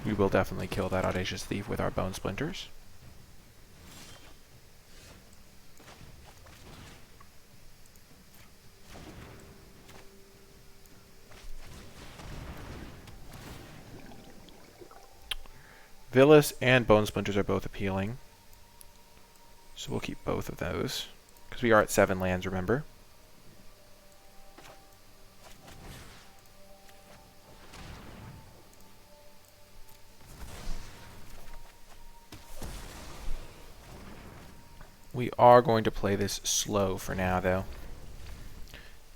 We will definitely kill that Audacious Thief with our Bone Splinters. Villas and Bone Splinters are both appealing. So we'll keep both of those. Because we are at 7 lands, remember? We are going to play this slow for now, though.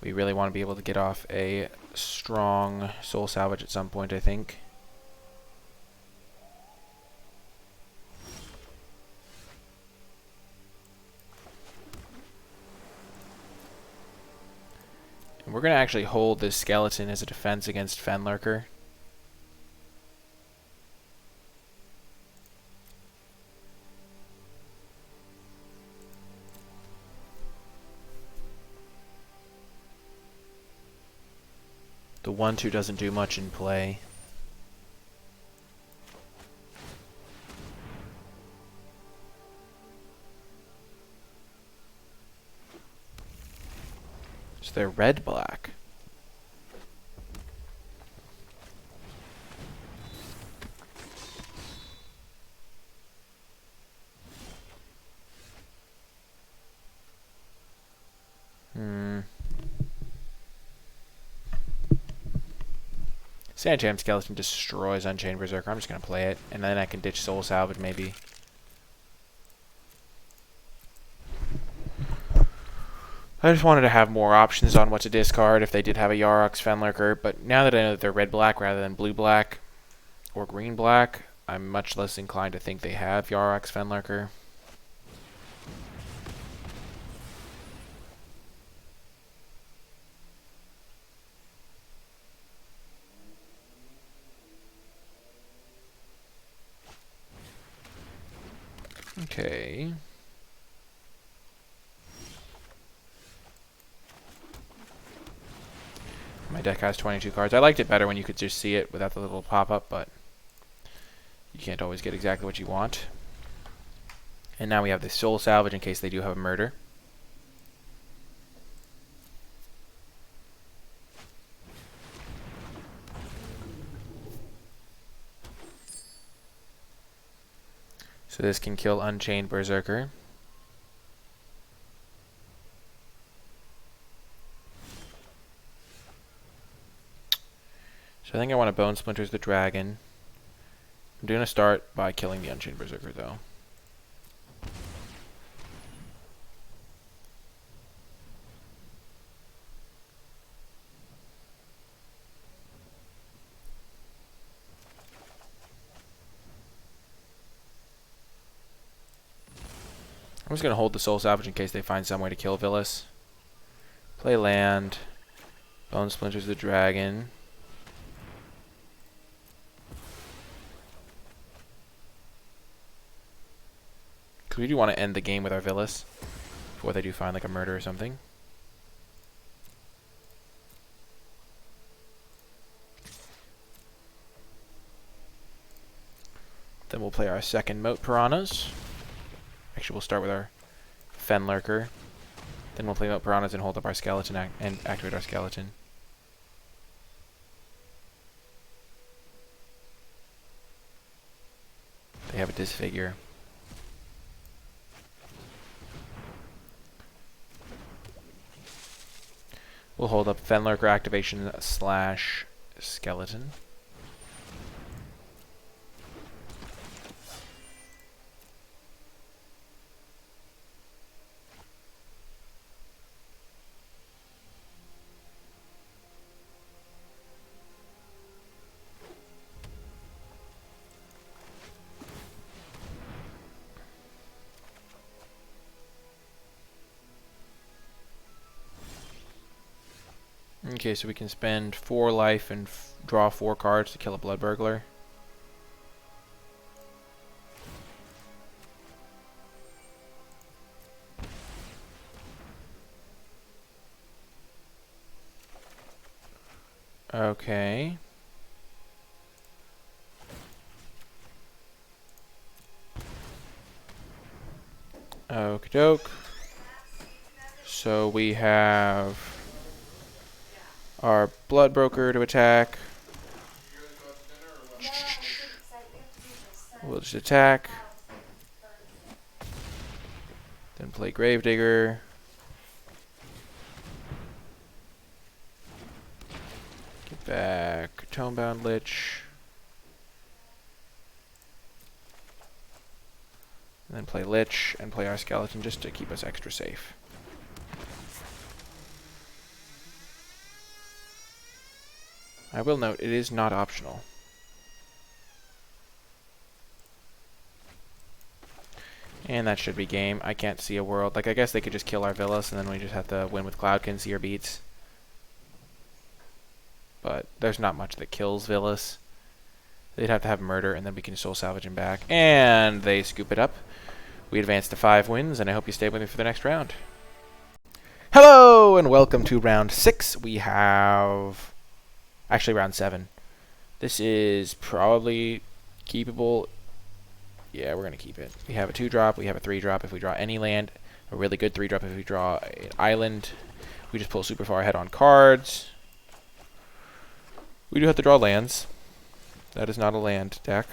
We really want to be able to get off a strong Soul Salvage at some point, I think. And we're going to actually hold this skeleton as a defense against Fenlurker. The 1/2 doesn't do much in play. So they're red-black. Sanitarium Skeleton destroys Unchained Berserker. I'm just going to play it, and then I can ditch Soul Salvage maybe. I just wanted to have more options on what to discard if they did have a Yarok's Fenlurker, but now that I know that they're red-black rather than blue-black or green-black, I'm much less inclined to think they have Yarok's Fenlurker. Okay. My deck has 22 cards. I liked it better when you could just see it without the little pop-up, but you can't always get exactly what you want. And now we have the Soul Salvage in case they do have a murder. So this can kill Unchained Berserker. So I think I want to Bone Splinters the Dragon. I'm going to start by killing the Unchained Berserker, though. I'm just going to hold the Soul Salvage in case they find some way to kill Villas. Play land. Bone Splinters the Dragon. Because we do want to end the game with our Villas before they do find like a murder or something. Then we'll play our second Moat Piranhas. Actually, we'll start with our Fenlurker. Then we'll play Moat Piranhas and hold up our skeleton and activate our skeleton. They have a Disfigure. We'll hold up Fenlurker activation / skeleton. Okay, so we can spend 4 life and draw 4 cards to kill a Blood Burglar. Okay. Okie doke. So we have our Blood Broker to attack. We'll just attack. Then play Gravedigger. Get back Tomebound Lich. And then play Lich and play our skeleton just to keep us extra safe. I will note, it is not optional. And that should be game. I can't see a world. Like, I guess they could just kill our Villas, and then we just have to win with Cloudkin, see our beats. But there's not much that kills Villas. They'd have to have murder, and then we can Soul Salvage him back. And they scoop it up. We advance to 5 wins, and I hope you stay with me for the next round. Hello, and welcome to round 6. We have... Actually, round 7. This is probably keepable. Yeah, we're going to keep it. We have a 2-drop. We have a 3-drop if we draw any land. A really good 3-drop if we draw an island. We just pull super far ahead on cards. We do have to draw lands. That is not a land deck.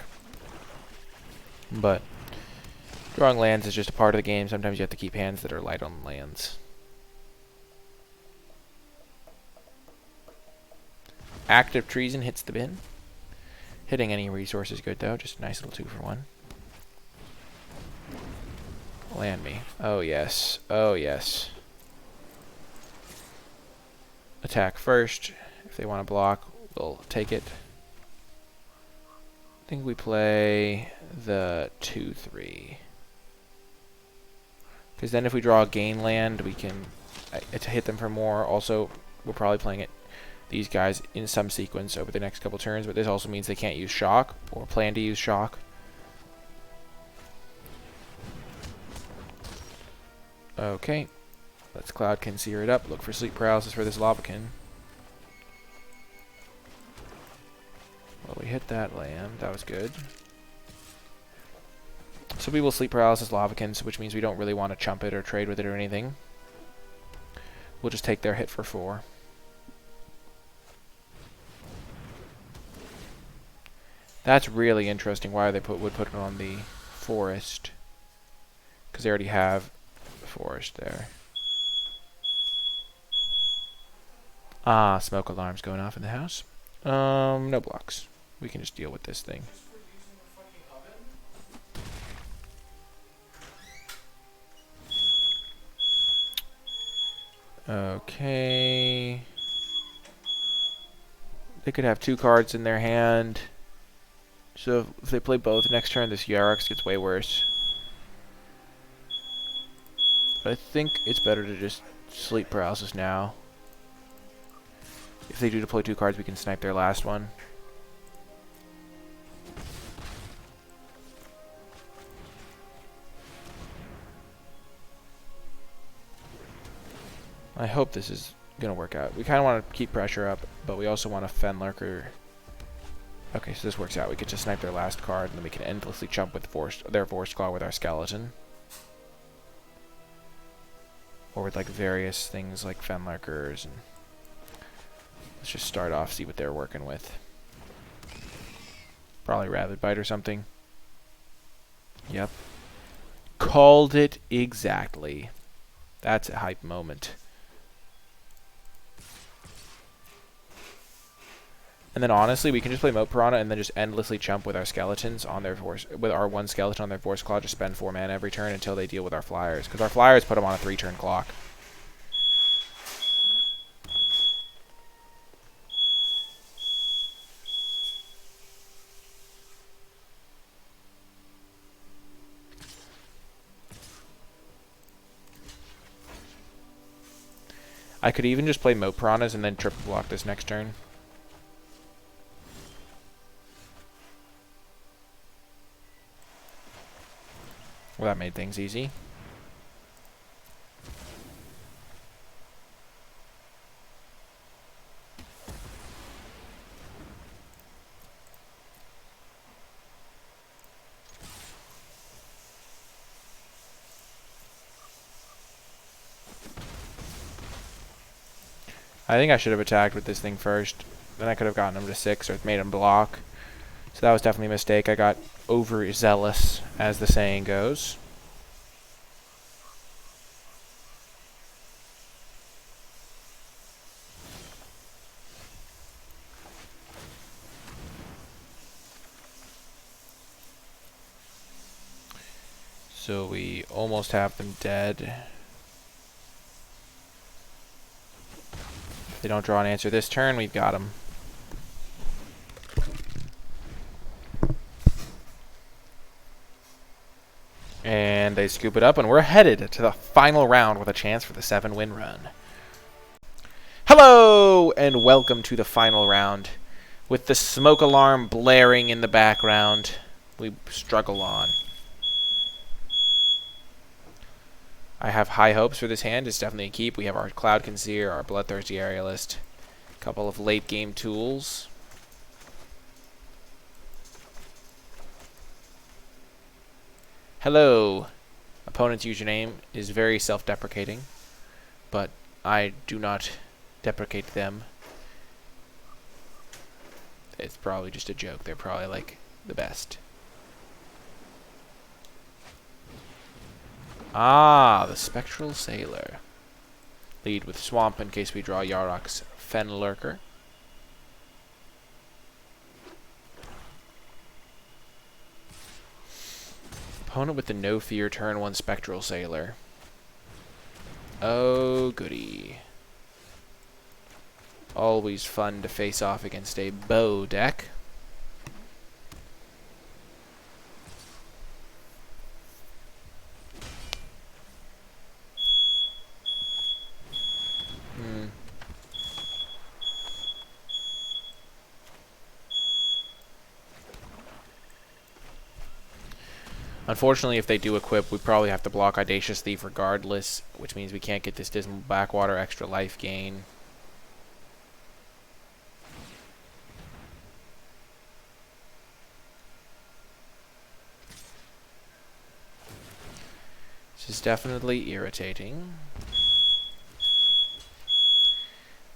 But drawing lands is just a part of the game. Sometimes you have to keep hands that are light on lands. Active Treason hits the bin. Hitting any resource is good, though. Just a nice little 2-for-1. Land me. Oh, yes. Oh, yes. attack first. If they want to block, we'll take it. I think we play the 2-3. Because then if we draw a gain land, we can hit them for more. Also, we're probably playing it these guys in some sequence over the next couple turns, but this also means they can't use shock or plan to use shock. Okay, let's Cloud Conceer it up. Look for Sleep Paralysis for this Lavakin. Well, we hit that land. That was good. So we will Sleep Paralysis Lavakins, which means we don't really want to chump it or trade with it or anything. We'll just take their hit for 4. That's really interesting why they would put it on the forest. Because they already have the forest there. Ah, smoke alarms going off in the house. No blocks. We can just deal with this thing. Okay. They could have 2 cards in their hand. So if they play both next turn, this Yarok gets way worse. But I think it's better to just Sleep Paralysis now. If they do deploy 2 cards, we can snipe their last one. I hope this is going to work out. We kind of want to keep pressure up, but we also want a Fenlurker. Okay, so this works out. We get to snipe their last card, and then we can endlessly chump with their Force Claw with our Skeleton. Or with like various things like Fenlurkers. And let's just start off, see what they're working with. Probably Rabid Bite or something. Yep. Called it exactly. That's a hype moment. And then honestly, we can just play Moat Piranha and then just endlessly chump with our skeletons on their force, with our 1 skeleton on their Force Claw. Just spend 4 mana every turn until they deal with our flyers, because our flyers put them on a 3-turn clock. I could even just play Moat Piranhas and then triple block this next turn. Well, that made things easy. I think I should have attacked with this thing first. Then I could have gotten him to 6 or made him block. So that was definitely a mistake. I got overzealous, as the saying goes. So we almost have them dead. If they don't draw an answer this turn, we've got them. And they scoop it up, and we're headed to the final round with a chance for the 7-win run. Hello, and welcome to the final round. With the smoke alarm blaring in the background, we struggle on. I have high hopes for this hand. It's definitely a keep. We have our Cloud Conceer, our Bloodthirsty Aerialist, a couple of late-game tools. Hello. Opponent's username is very self-deprecating, but I do not deprecate them. It's probably just a joke. They're probably like the best. Ah, the Spectral Sailor. Lead with Swamp in case we draw Yarok's Fenlurker. Opponent with the No Fear turn 1 Spectral Sailor. Oh, goody. Always fun to face off against a bow deck. Unfortunately, if they do equip, we probably have to block Audacious Thief regardless, which means we can't get this Dismal Backwater extra life gain. This is definitely irritating.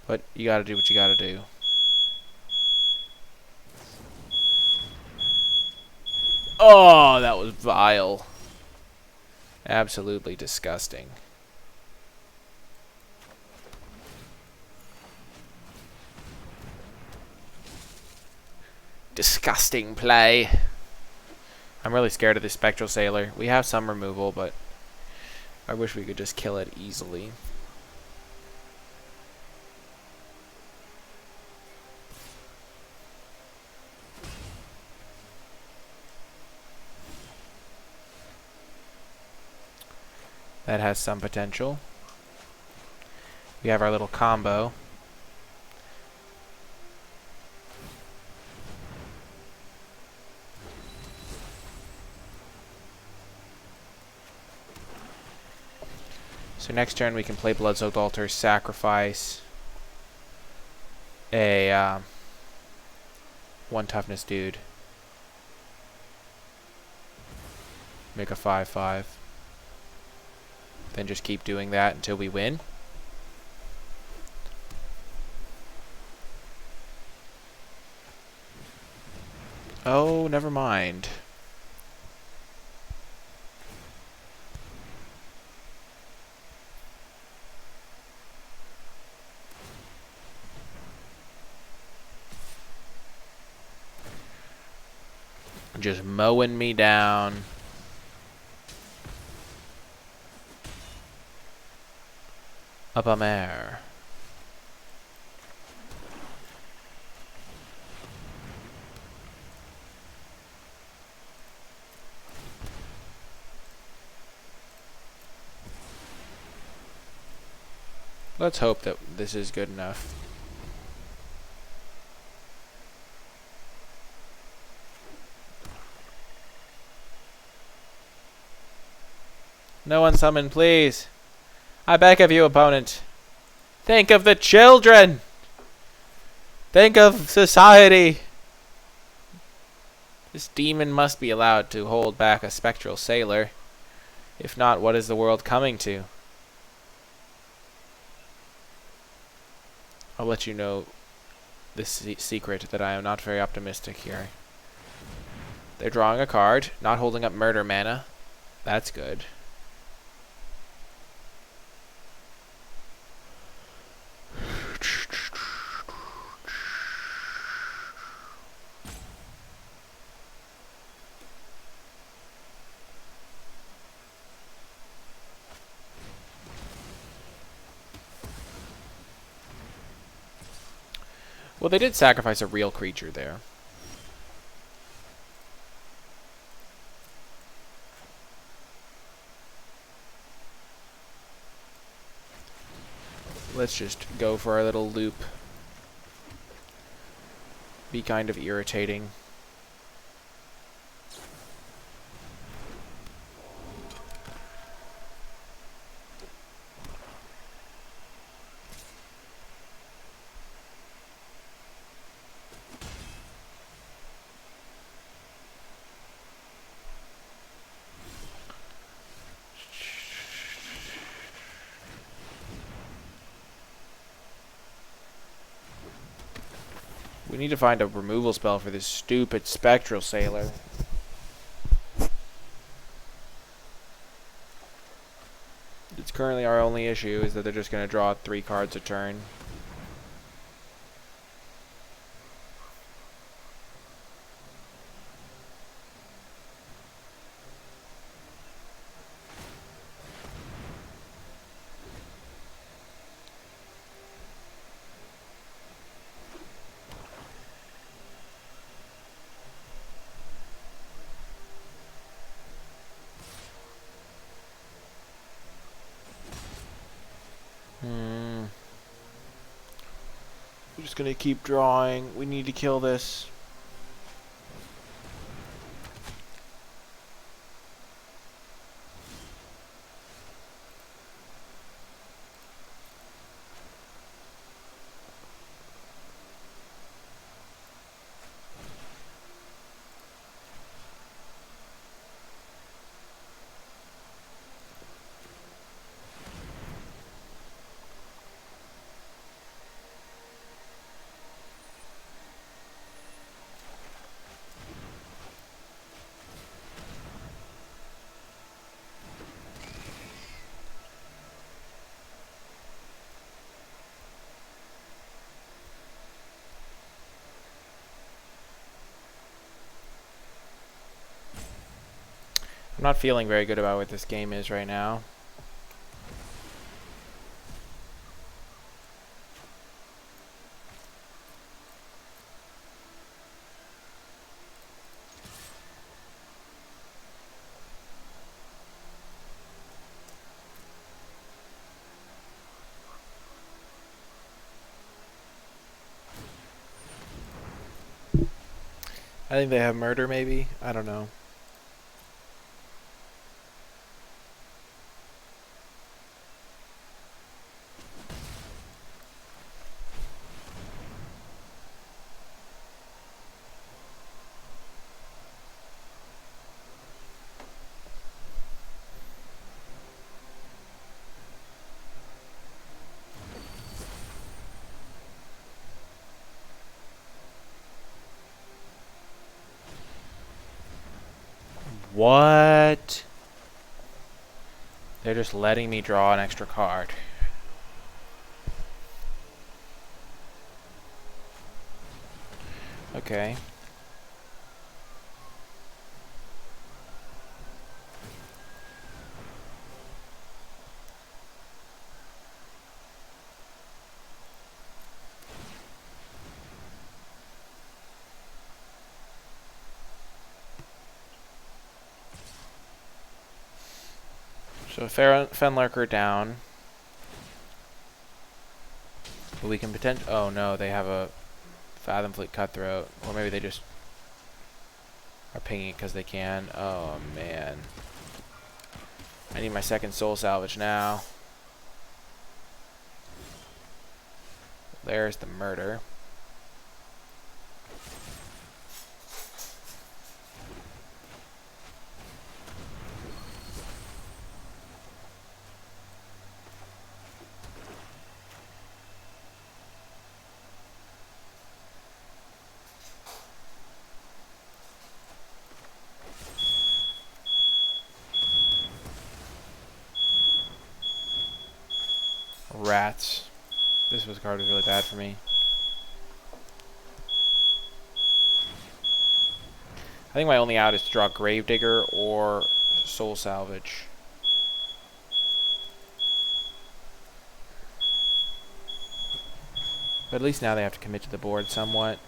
But you gotta do what you gotta do. Oh, that was vile. Absolutely disgusting. Disgusting play. I'm really scared of this Spectral Sailor. We have some removal, but I wish we could just kill it easily. That has some potential. We have our little combo. So next turn we can play Bloodsoaked Altar, sacrifice a 1 toughness dude. Make a 5/5. Then just keep doing that until we win. Oh, never mind. Just mowing me down. Up a mare. Let's hope that this is good enough. No one summon, please. I beg of you, opponent. Think of the children. Think of society. This demon must be allowed to hold back a Spectral Sailor. If not, what is the world coming to? I'll let you know this secret that I am not very optimistic here. They're drawing a card, not holding up murder mana. That's good. Well, they did sacrifice a real creature there. Let's just go for our little loop. Be kind of irritating. We need to find a removal spell for this stupid Spectral Sailor. It's currently our only issue is that they're just going to draw 3 cards a turn. We're just gonna keep drawing. We need to kill this. I'm not feeling very good about what this game is right now. I think they have murder, maybe? I don't know. What? They're just letting me draw an extra card. Okay. So Fenlurker down. But we can potentially... Oh no, they have a Fathom Fleet Cutthroat. Or maybe they just are pinging it because they can. Oh man. I need my second Soul Salvage now. There's the murder. Rats. This card was really bad for me. I think my only out is to draw Gravedigger or Soul Salvage. But at least now they have to commit to the board somewhat.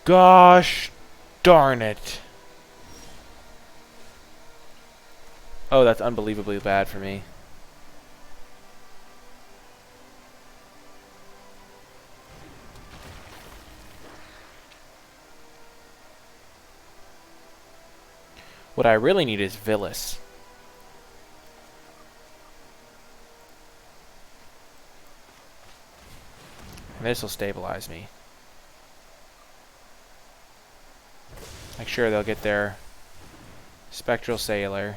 Gosh darn it. Oh, that's unbelievably bad for me. What I really need is Villas. And this will stabilize me. Like, sure, they'll get their Spectral Sailor.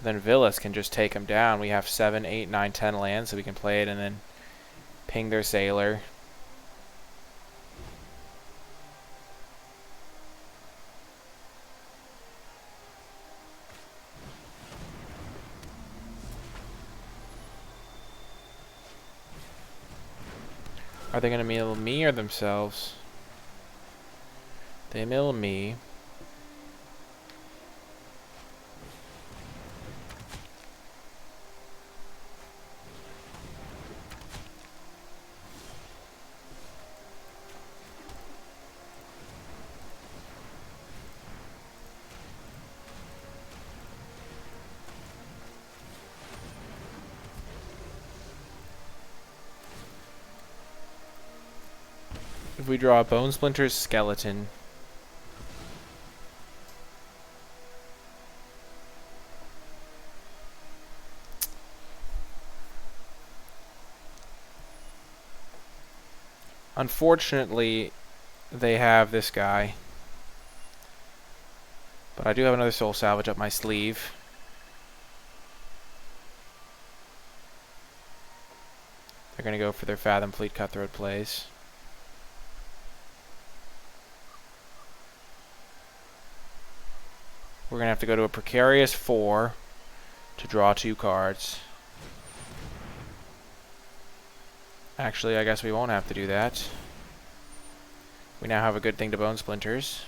Then Villas can just take them down. We have 7, 8, 9, 10 lands, so we can play it and then ping their Sailor. Are they going to mill me or themselves? They mill me. If we draw a Bone Splinter's Skeleton, unfortunately, they have this guy. But I do have another Soul Salvage up my sleeve. They're going to go for their Fathom Fleet Cutthroat plays. We're going to have to go to a Precarious 4 to draw 2 cards. Actually, I guess we won't have to do that. We now have a good thing to Bone Splinters.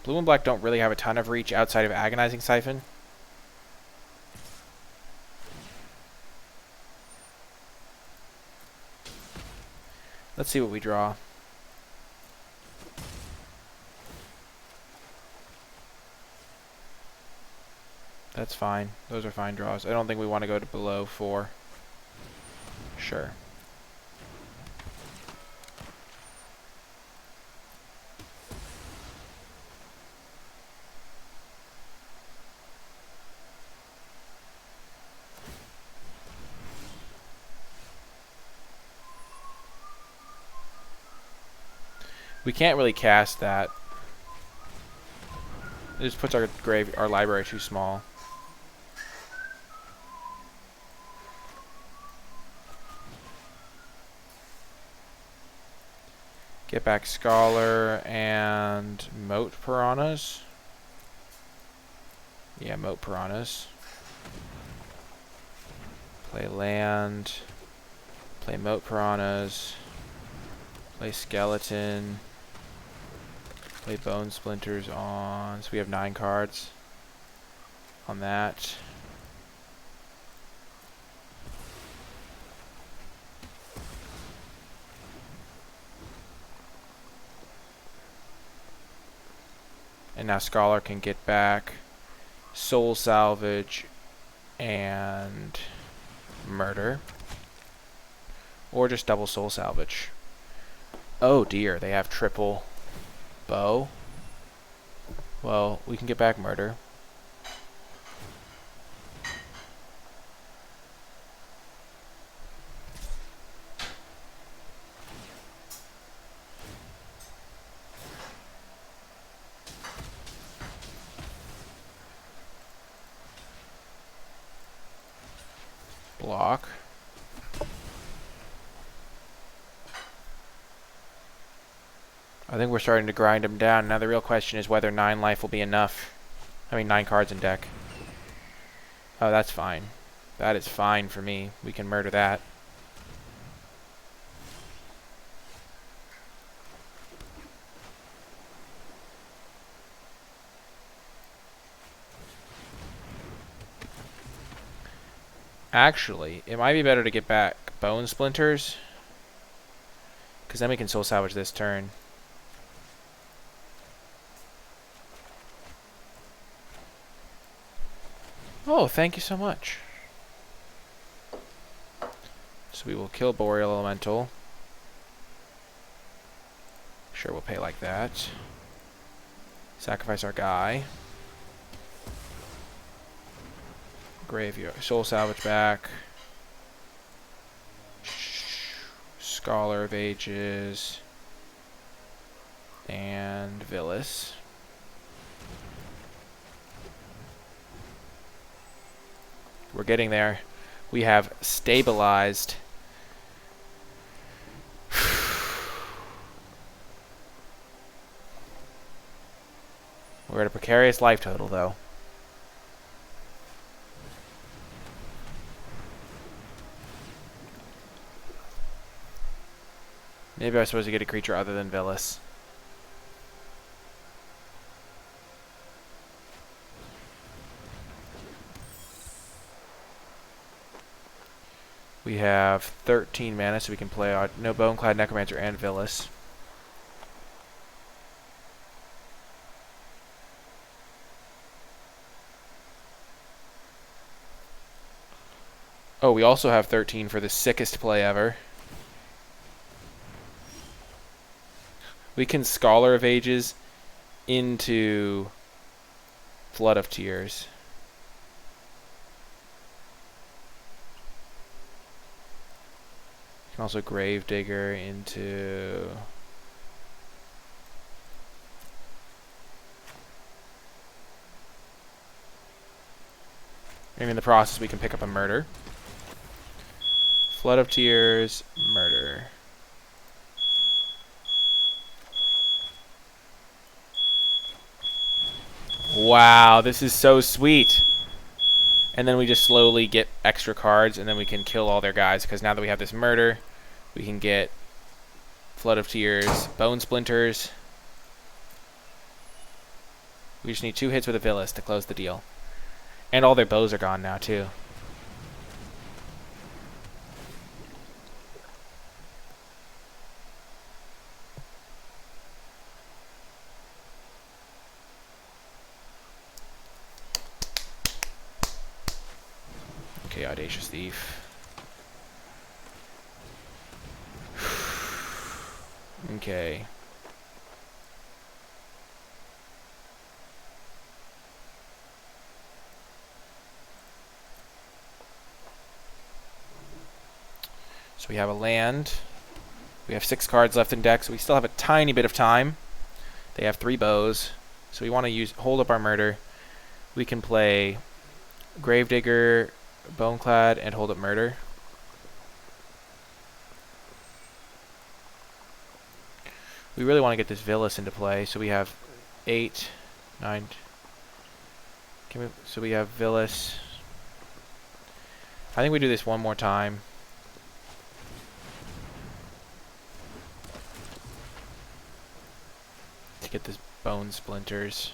Blue and black don't really have a ton of reach outside of Agonizing Siphon. Let's see what we draw. That's fine. Those are fine draws. I don't think we want to go to below 4. Sure. We can't really cast that. It just puts our library too small. Get back Scholar and Moat Piranhas. Yeah, Moat Piranhas. Play land. Play Moat Piranhas. Play Skeleton. Play Bone Splinters on. So we have 9 cards on that. And now Scholar can get back Soul Salvage and Murder. Or just double Soul Salvage. Oh dear, they have triple bow. Well, we can get back Murder. Block. I think we're starting to grind them down. Now the real question is whether 9 life will be enough. I mean 9 cards in deck. Oh, that's fine. That is fine for me. We can murder that. Actually, it might be better to get back Bone Splinters, because then we can Soul Salvage this turn. Oh, thank you so much. So we will kill Boreal Elemental. Sure, we'll pay like that. Sacrifice our guy. Graveyard. Soul Salvage back. Scholar of Ages. And Villas. We're getting there. We have stabilized. We're at a precarious life total, though. Maybe I was supposed to get a creature other than Villas. We have 13 mana, so we can play our no Boneclad Necromancer and Villas. Oh, we also have 13 for the sickest play ever. We can Scholar of Ages into Flood of Tears. We can also Gravedigger into... Maybe in the process we can pick up a Murder. Flood of Tears, Murder. Wow, this is so sweet. And then we just slowly get extra cards, and then we can kill all their guys, because now that we have this Murder, we can get Flood of Tears, Bone Splinters. We just need 2 hits with a Villas to close the deal. And all their bows are gone now, too. Okay, Audacious Thief. Okay. So we have a land. We have 6 cards left in deck, so we still have a tiny bit of time. They have 3 bows, so we want to hold up our Murder. We can play Gravedigger, Boneclad, and hold up Murder. We really want to get this Villas into play, so we have 8, 9. So we have Villas. I think we do this one more time. To get this Bone Splinters.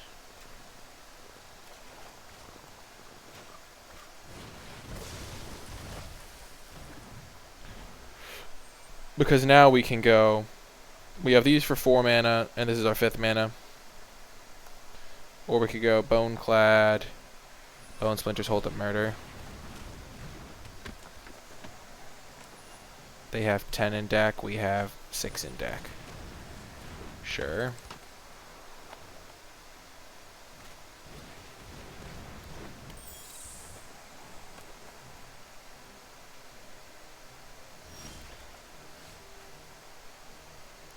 Because now we can go... We have these for 4 mana, and this is our 5th mana. Or we could go Boneclad, Bone Splinters, hold up Murder. They have 10 in deck, we have 6 in deck. Sure.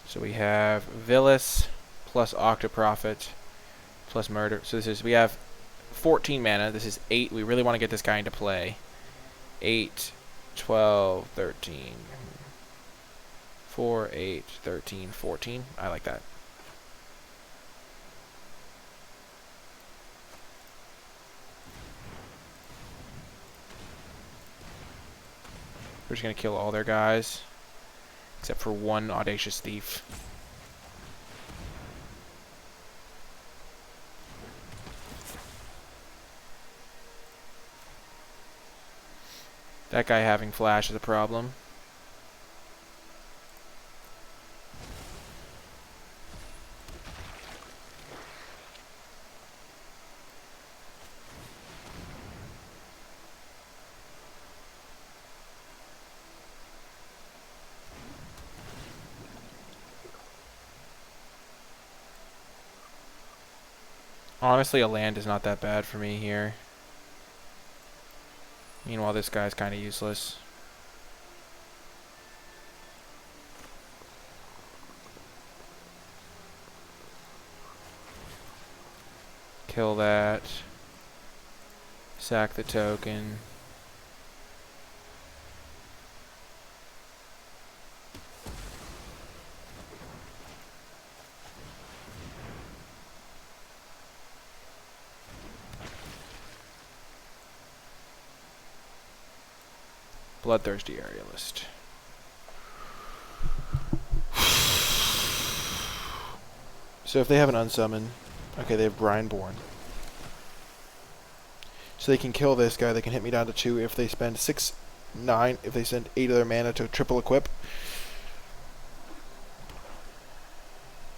So we have Villas plus Octoprophet plus Murder. So this is, we have 14 mana. This is 8. We really want to get this guy into play. 8, 12, 13. 4, 8, 13, 14. I like that. We're just going to kill all their guys. Except for 1 Audacious Thief. That guy having flash is a problem. Honestly, a land is not that bad for me here. Meanwhile, this guy's kind of useless. Kill that. Sack the token. Bloodthirsty Aerialist. So if they have an unsummon, okay, they have Grindborn. So they can kill this guy. They can hit me down to 2 if they spend 6, 9. If they send 8 of their mana to triple equip,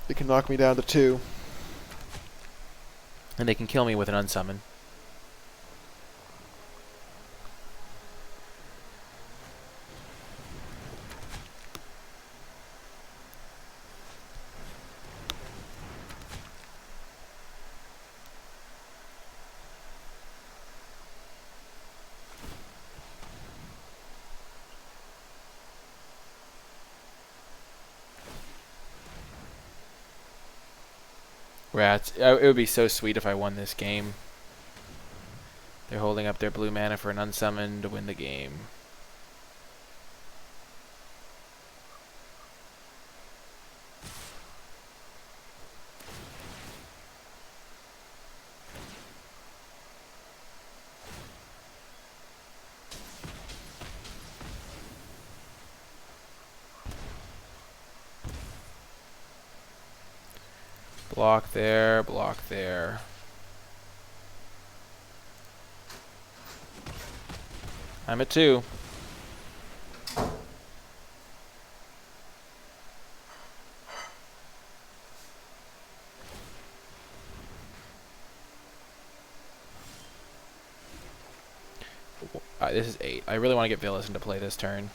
they can knock me down to 2. And they can kill me with an unsummon. Rats. It would be so sweet if I won this game. They're holding up their blue mana for an unsummon to win the game. Block there, block there. I'm at 2. This is 8. I really want to get Vilas into play this turn.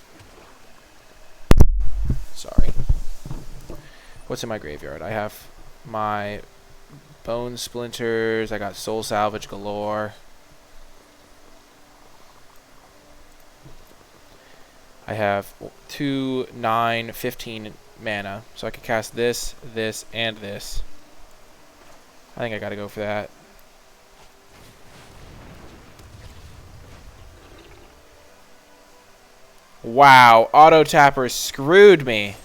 Sorry. What's in my graveyard? I have my Bone Splinters. I got Soul Salvage galore. I have 2, 9, 15 mana. So I could cast this, this, and this. I think I gotta go for that. Wow, Auto Tapper screwed me.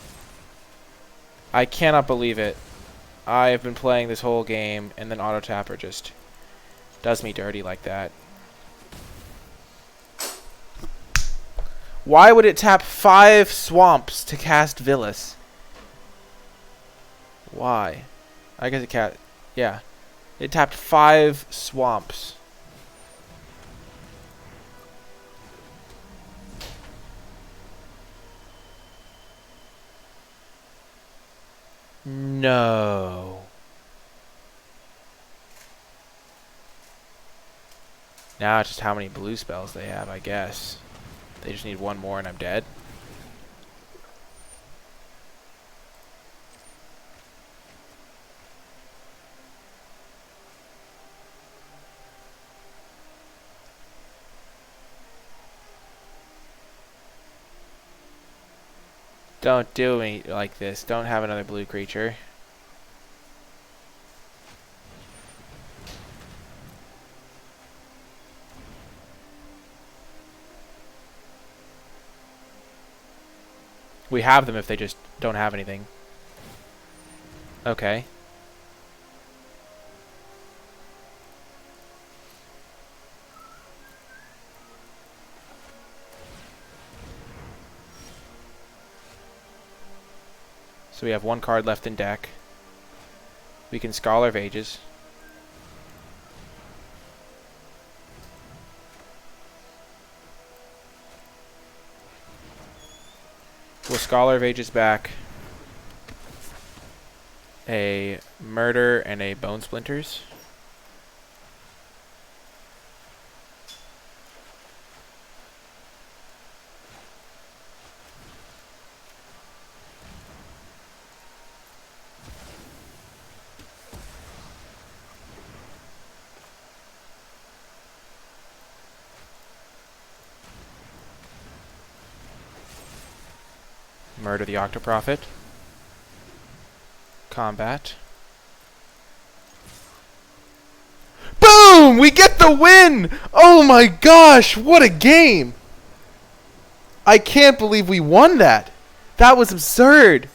I cannot believe it. I have been playing this whole game, and then Auto Tapper just does me dirty like that. Why would it tap 5 swamps to cast Vilas? Why? I guess it can't. Yeah. It tapped 5 swamps. No. Now it's just how many blue spells they have, I guess. They just need one more and I'm dead. Don't do me like this. Don't have another blue creature. We have them if they just don't have anything. Okay. So we have 1 card left in deck. We can Scholar of Ages. We'll Scholar of Ages back a Murder and a Bone Splinters. Murder the Octoprophet. Combat. Boom! We get the win! Oh my gosh, what a game! I can't believe we won that. That was absurd.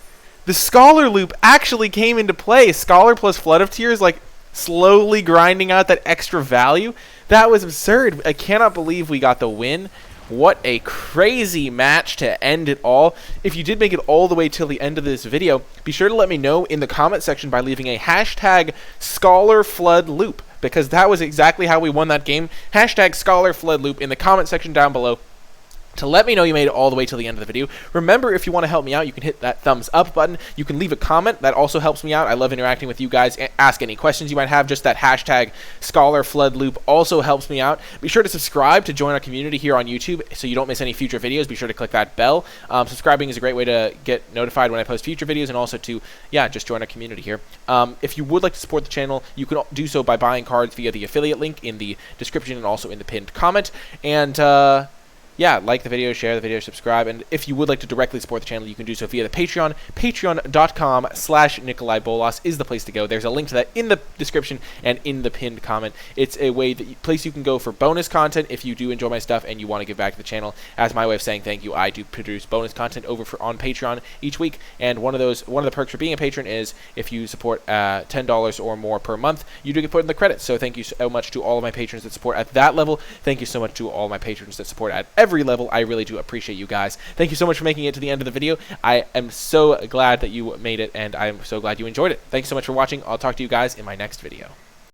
The Scholar loop actually came into play. Scholar plus Flood of Tears, like, slowly grinding out that extra value. That was absurd. I cannot believe we got the win. What a crazy match to end it all. If you did make it all the way till the end of this video, be sure to let me know in the comment section by leaving a hashtag ScholarFloodLoop, because that was exactly how we won that game. Hashtag ScholarFloodLoop in the comment section down below to let me know you made it all the way till the end of the video. Remember, if you want to help me out, you can hit that thumbs up button. You can leave a comment. That also helps me out. I love interacting with you guys. Ask any questions you might have. Just that hashtag ScholarFloodLoop also helps me out. Be sure to subscribe to join our community here on YouTube so you don't miss any future videos. Be sure to click that bell. Subscribing is a great way to get notified when I post future videos and also to, just join our community here. If you would like to support the channel, you can do so by buying cards via the affiliate link in the description and also in the pinned comment. And, yeah, like the video, share the video, subscribe, and if you would like to directly support the channel, you can do so via the Patreon. Patreon.com/NicolaiBolas is the place to go. There's a link to that in the description and in the pinned comment. It's a place you can go for bonus content if you do enjoy my stuff and you want to give back to the channel. As my way of saying thank you, I do produce bonus content on Patreon each week, and one of the perks for being a patron is if you support $10 or more per month, you do get put in the credits. So thank you so much to all of my patrons that support at that level. Thank you so much to all my patrons that support at every level. I really do appreciate you guys. Thank you so much for making it to the end of the video. I am so glad that you made it, and I'm so glad you enjoyed it. Thanks so much for watching. I'll talk to you guys in my next video.